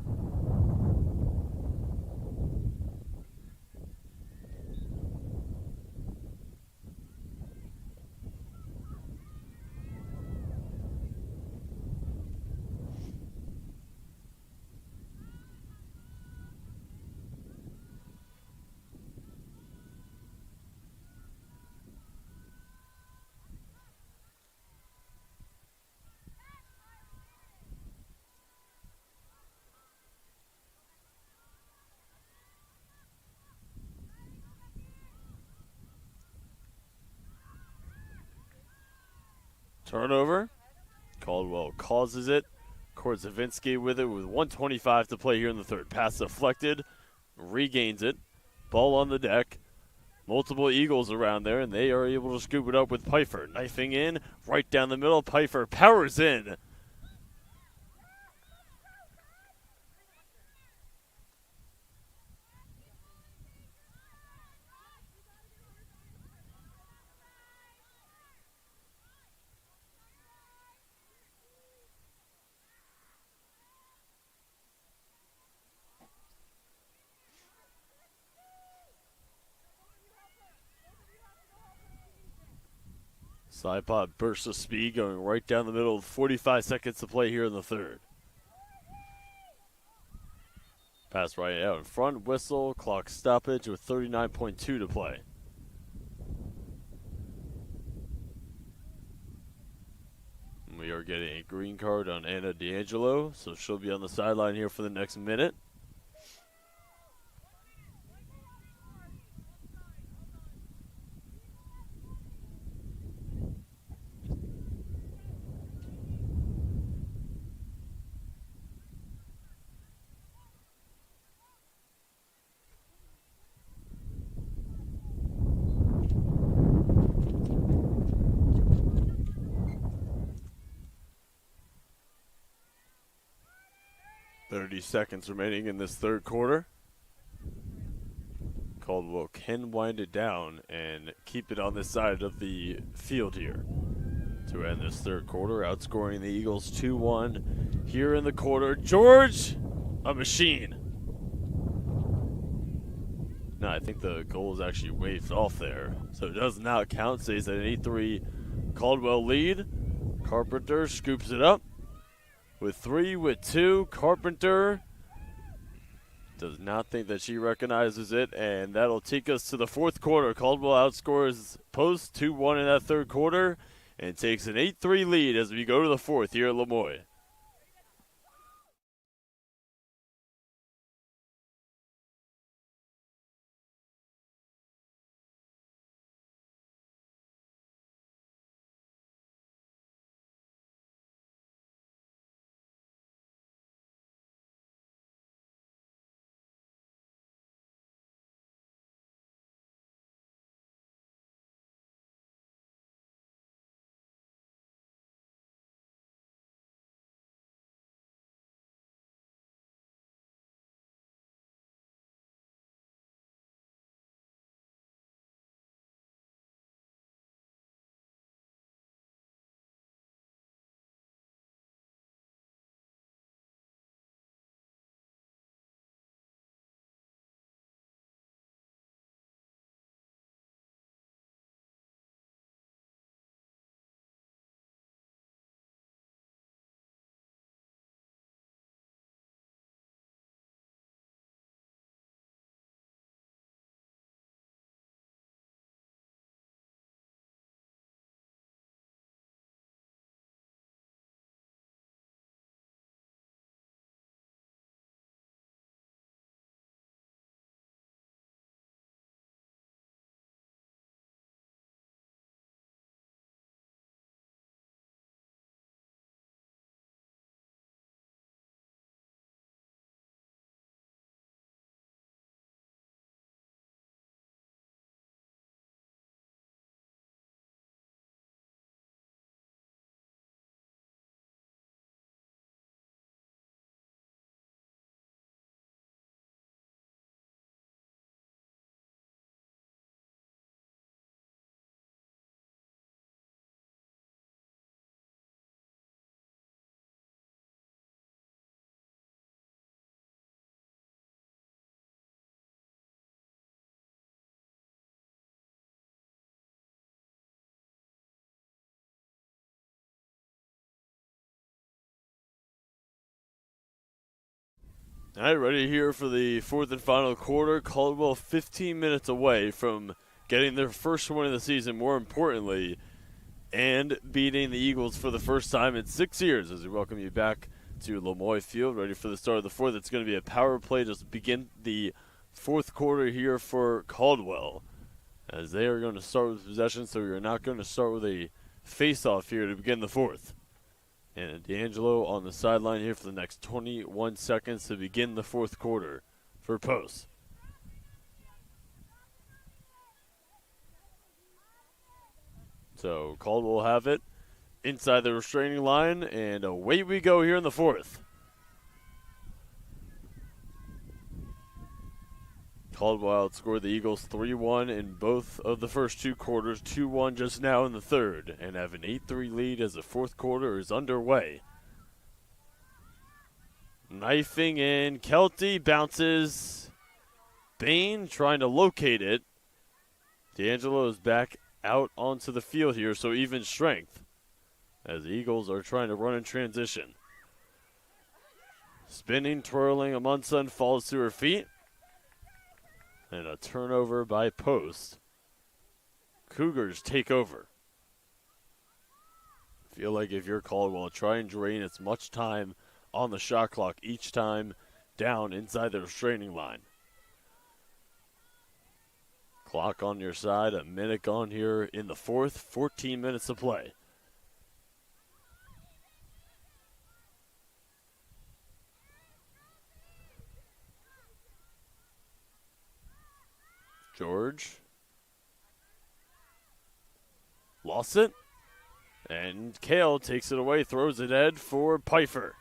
Turnover. Caldwell causes it. Korzavinsky with it with 1:25 to play here in the third. Pass deflected. Regains it. Ball on the deck. Multiple Eagles around there, and they are able to scoop it up with Pfeiffer. Knifing in, right down the middle. Pfeiffer powers in. Side pot burst of speed going right down the middle. 45 seconds to play here in the third. Pass right out in front. Whistle. Clock stoppage with 39.2 to play. We are getting a green card on Anna D'Angelo, so she'll be on the sideline here for the next minute. Seconds remaining in this third quarter. Caldwell can wind it down and keep it on this side of the field here to end this third quarter, outscoring the Eagles 2-1 here in the quarter. George, a machine. No, I think the goal is actually waved off there, so it does not count. Stays at an 8-3 Caldwell lead. Carpenter scoops it up. With 3, with 2, Carpenter does not think that she recognizes it, and that'll take us to the fourth quarter. Caldwell outscores Post 2-1 in that third quarter and takes an 8-3 lead as we go to the fourth here at Lemoyne. All right, ready here for the fourth and final quarter. Caldwell 15 minutes away from getting their first win of the season, more importantly, and beating the Eagles for the first time in 6 years as we welcome you back to Lemoyne Field, ready for the start of the fourth. It's going to be a power play just to begin the fourth quarter here for Caldwell, as they are going to start with possession, so you're not going to start with a face-off here to begin the fourth. And D'Angelo on the sideline here for the next 21 seconds to begin the fourth quarter for Post. So Caldwell will have it inside the restraining line, and away we go here in the fourth. Caldwell outscored the Eagles 3-1 in both of the first two quarters, 2-1 just now in the third, and have an 8-3 lead as the fourth quarter is underway. Knifing in, Kelty bounces. Bain trying to locate it. D'Angelo is back out onto the field here, so even strength as the Eagles are trying to run in transition. Spinning, twirling, Amundsen falls to her feet. And a turnover by Post. Cougars take over. Feel like if you're Caldwell, try and drain as much time on the shot clock each time down inside the restraining line. Clock on your side, a minute gone here in the fourth, 14 minutes to play. George lost it, and Kale takes it away, throws it ahead for Pfeiffer.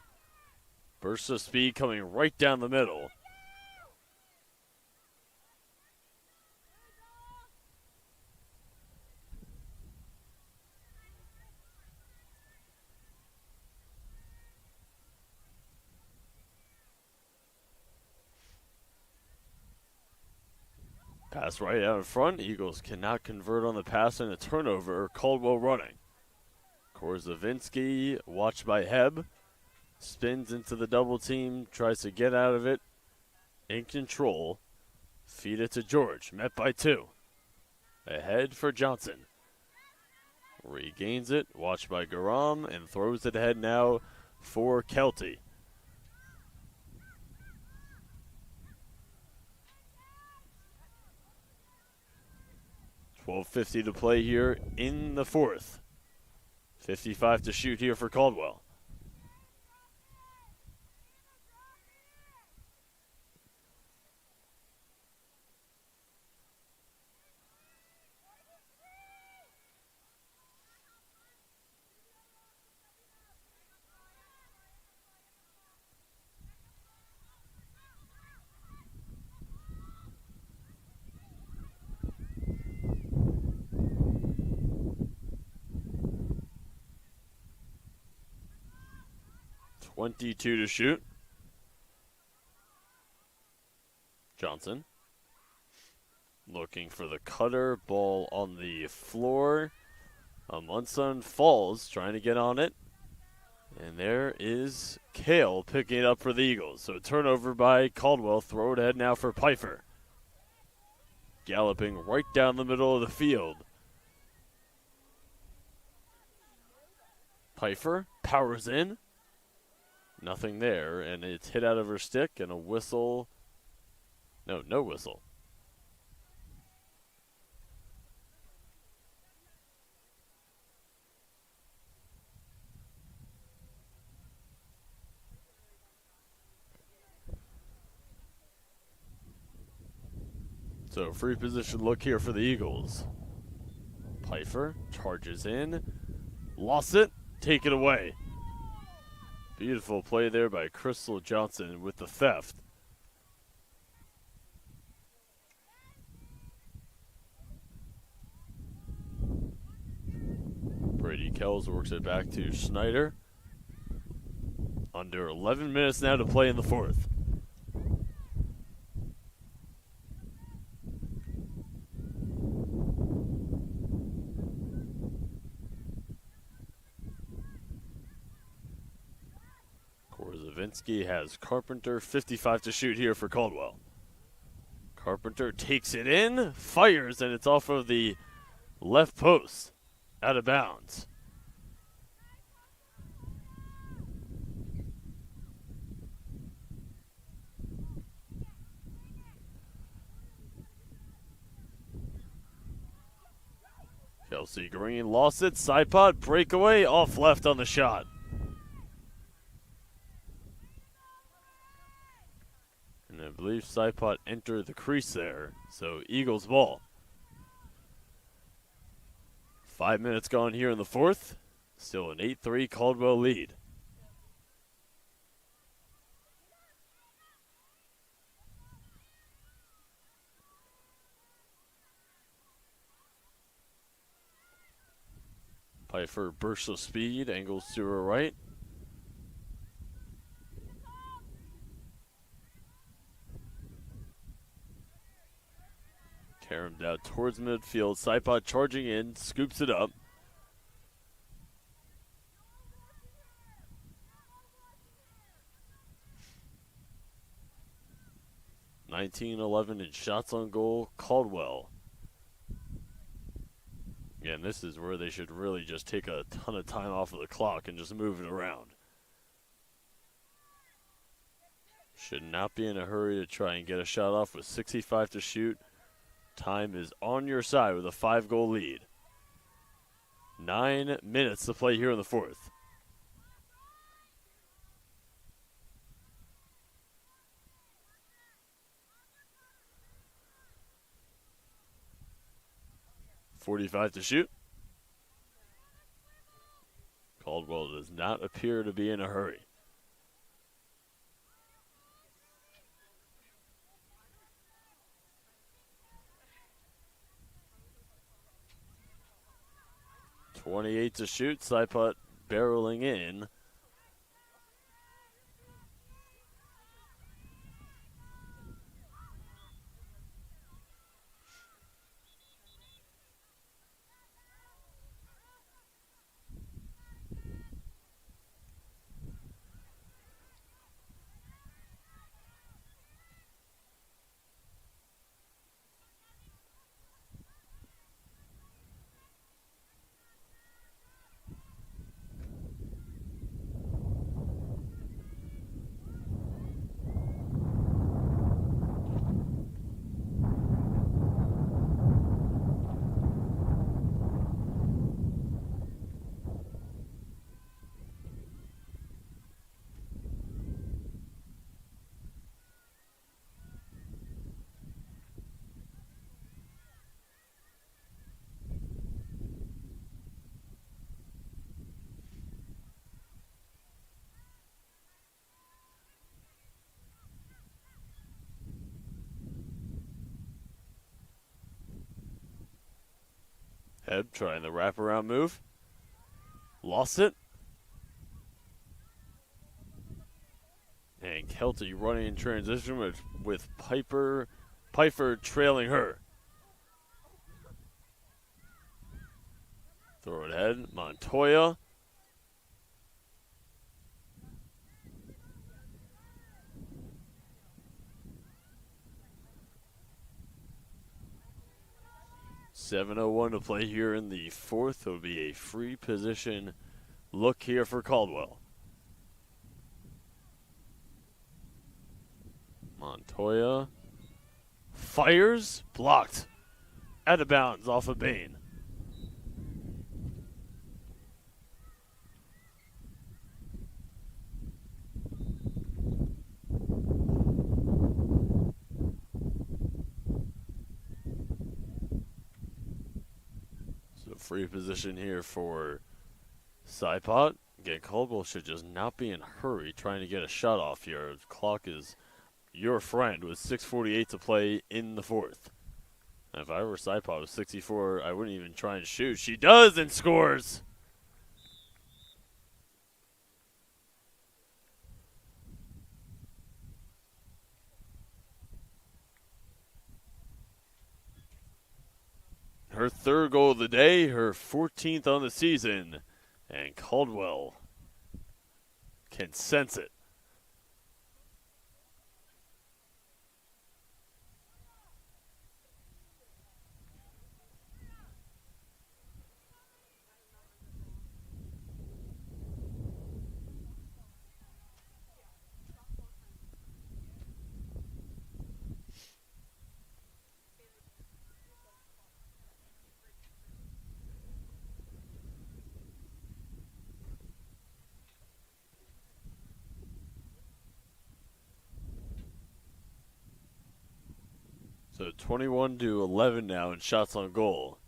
Burst of speed coming right down the middle. Pass right out in front. Eagles cannot convert on the pass, and a turnover. Caldwell running. Korzavinsky, watched by Heb. Spins into the double team. Tries to get out of it. In control. Feed it to George. Met by two. Ahead for Johnson. Regains it. Watched by Garam. And throws it ahead now for Kelty. 12:50 to play here in the fourth. 55 to shoot here for Caldwell. .22 to shoot. Johnson looking for the cutter. Ball on the floor. Amundsen falls, trying to get on it. And there is Kale picking it up for the Eagles. So turnover by Caldwell. Throw it ahead now for Pfeiffer. Galloping right down the middle of the field. Pfeiffer powers in. Nothing there, and it's hit out of her stick, and a whistle. No whistle. So free position look here for the Eagles. Pfeiffer charges in. Lost it. Take it away. Beautiful play there by Crystal Johnson with the theft. Brady Kells works it back to Schneider. Under 11 minutes now to play in the fourth. Korzavinsky has Carpenter, 55 to shoot here for Caldwell. Carpenter takes it in, fires, and it's off of the left post, out of bounds. Kelsey Green lost it, side pot, breakaway, off left on the shot. And I believe Saipot entered the crease there. So Eagles ball. 5 minutes gone here in the fourth. Still an 8-3 Caldwell lead. Pfeiffer bursts of speed, angles to her right. Caromed out towards midfield. Saipot charging in, scoops it up. (19-11) in shots on goal. Caldwell. Again, this is where they should really just take a ton of time off of the clock and just move it around. Should not be in a hurry to try and get a shot off with 65 to shoot. Time is on your side with a 5-goal lead. 9 minutes to play here in the fourth. .45 to shoot. Caldwell does not appear to be in a hurry. .28 to shoot. Saipot barreling in. Heb trying the wraparound move. Lost it. And Kelty running in transition with Pfeiffer trailing her. Throw it ahead. Montoya. .701 to play here in the fourth. It will be a free position look here for Caldwell. Montoya fires, blocked, out of bounds off of Bain. Free position here for Saipot. Again, Caldwell should just not be in a hurry trying to get a shot off here. The clock is your friend with 6:48 to play in the fourth. And if I were Saipot with 64, I wouldn't even try and shoot. She does and scores. Her third goal of the day, her 14th on the season, and Caldwell can sense it. So 21-11 now in shots on goal.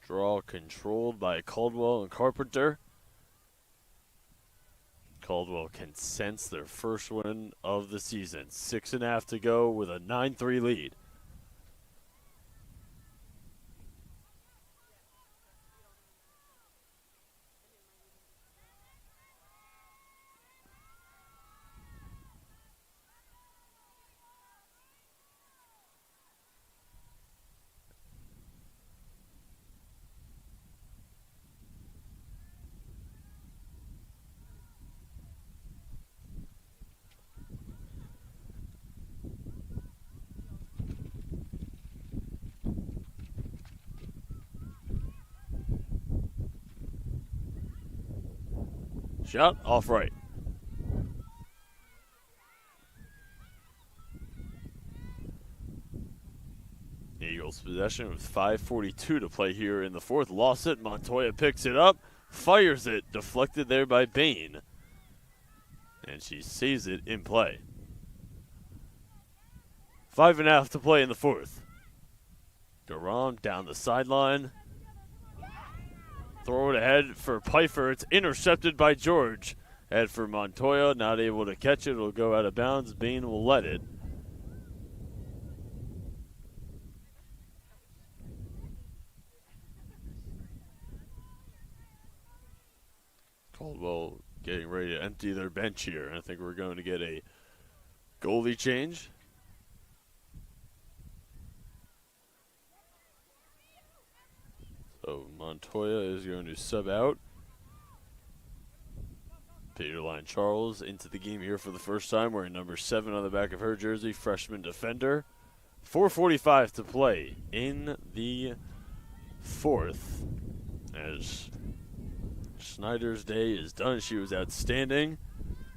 Draw controlled by Caldwell and Carpenter. Caldwell can sense their first win of the season. 6.5 to go with a 9-3 lead. Shot off right. Eagles possession with 5:42 to play here in the fourth. Lost it. Montoya picks it up, fires it, deflected there by Bain. And she saves it in play. 5.5 to play in the fourth. Durham down the sideline. Throw it ahead for Pfeiffer. It's intercepted by George. Head for Montoya, not able to catch it. It'll go out of bounds. Bain will let it. Caldwell getting ready to empty their bench here. I think we're going to get a goalie change. So Montoya is going to sub out. Peterline Charles into the game here for the first time, wearing number 7 on the back of her jersey, freshman defender. 4:45 to play in the fourth. As Schneider's day is done, she was outstanding.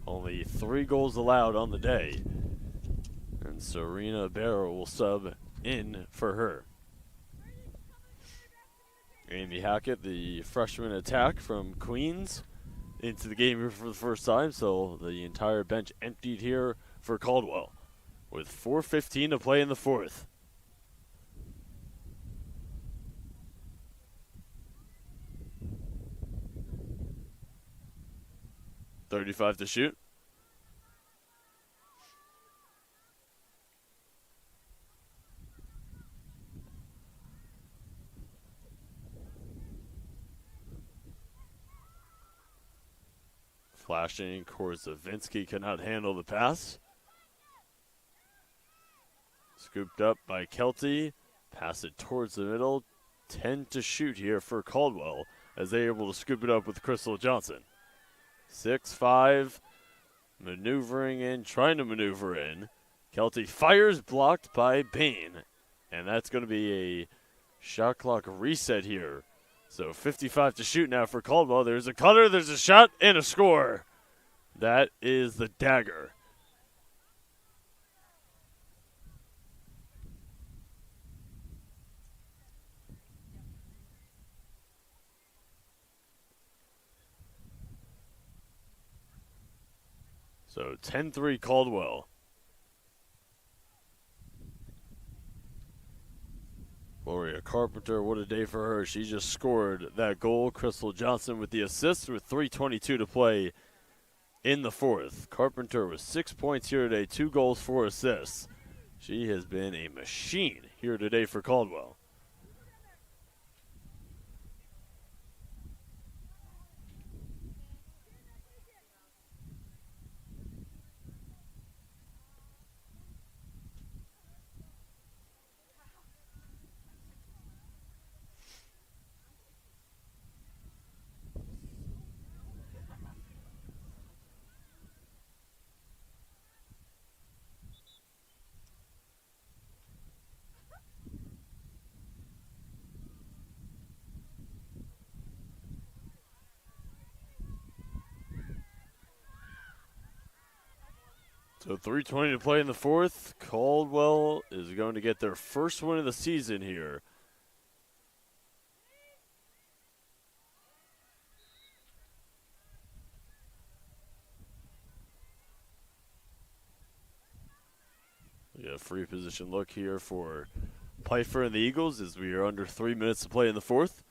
Only 3 goals allowed on the day. And Serena Barrow will sub in for her. Amy Hackett, the freshman attack from Queens, into the game here for the first time. So the entire bench emptied here for Caldwell with 4:15 to play in the fourth. .35 to shoot. Flashing, Korzavinsky cannot handle the pass. Scooped up by Kelty. Pass it towards the middle. 10 to shoot here for Caldwell as they're able to scoop it up with Crystal Johnson. 6-5, maneuvering in, trying to maneuver in. Kelty fires, blocked by Bain. And that's going to be a shot clock reset here. So 55 to shoot now for Caldwell. There's a cutter, there's a shot, and a score. That is the dagger. So 10-3 Caldwell. Gloria Carpenter, what a day for her. She just scored that goal. Crystal Johnson with the assist with 3:22 to play in the fourth. Carpenter with 6 points here today, 2 goals, 4 assists. She has been a machine here today for Caldwell. So 3:20 to play in the fourth. Caldwell is going to get their first win of the season here. We got a free position look here for Pfeiffer and the Eagles as we are under 3 minutes to play in the fourth.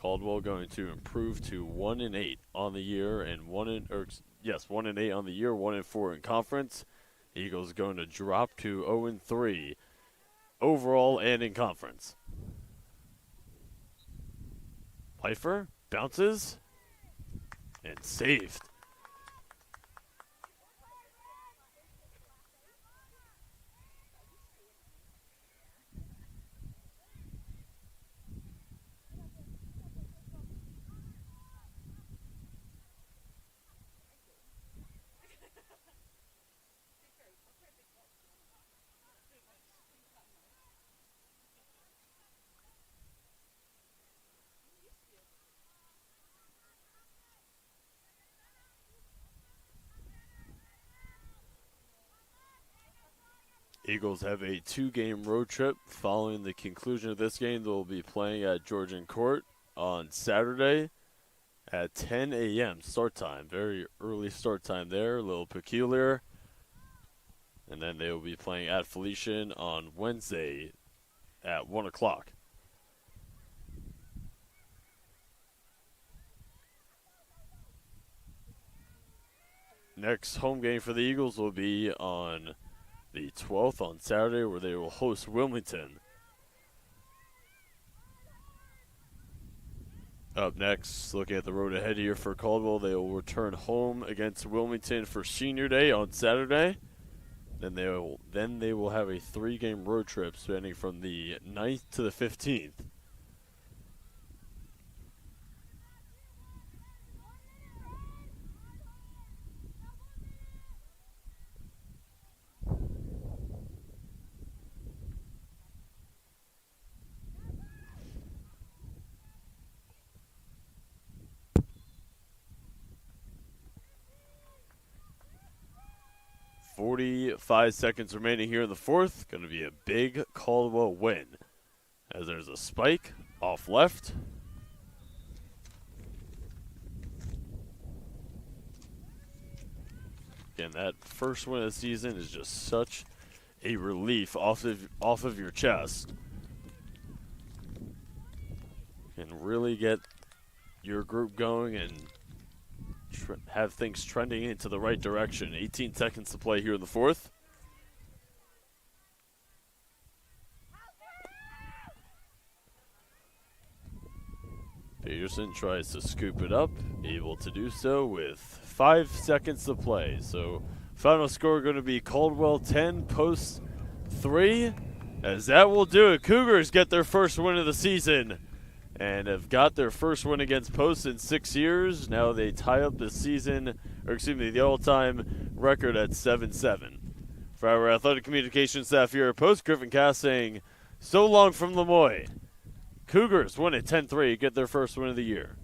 Caldwell going to improve to 1-8 on the year and 1-8 on the year, 1-4 in conference. Eagles going to drop to 0-3 overall and in conference. Pfeiffer bounces and saved. Eagles have a 2-game road trip. Following the conclusion of this game, they'll be playing at Georgian Court on Saturday at 10 a.m. start time. Very early start time there, a little peculiar. And then they will be playing at Felician on Wednesday at 1 o'clock. Next home game for the Eagles will be on the 12th on Saturday, where they will host Wilmington. Up next, looking at the road ahead here for Caldwell, they will return home against Wilmington for Senior Day on Saturday. Then they will have a 3-game road trip spanning from the 9th to the 15th. Five seconds remaining here in the fourth. Going to be a big Caldwell win. As there's a spike off left. Again, that first win of the season is just such a relief off of your chest. And really get your group going and have things trending into the right direction. 18 seconds to play here in the fourth. Peterson tries to scoop it up, able to do so with 5 seconds to play. So final score going to be Caldwell 10, Post 3. As that will do it, Cougars get their first win of the season and have got their first win against Post in 6 years. Now they tie up the all-time record at 7-7. For our athletic communications staff here at Post, Griffin Cass saying, so long from Lemoyne. Cougars win at 10-3, get their first win of the year.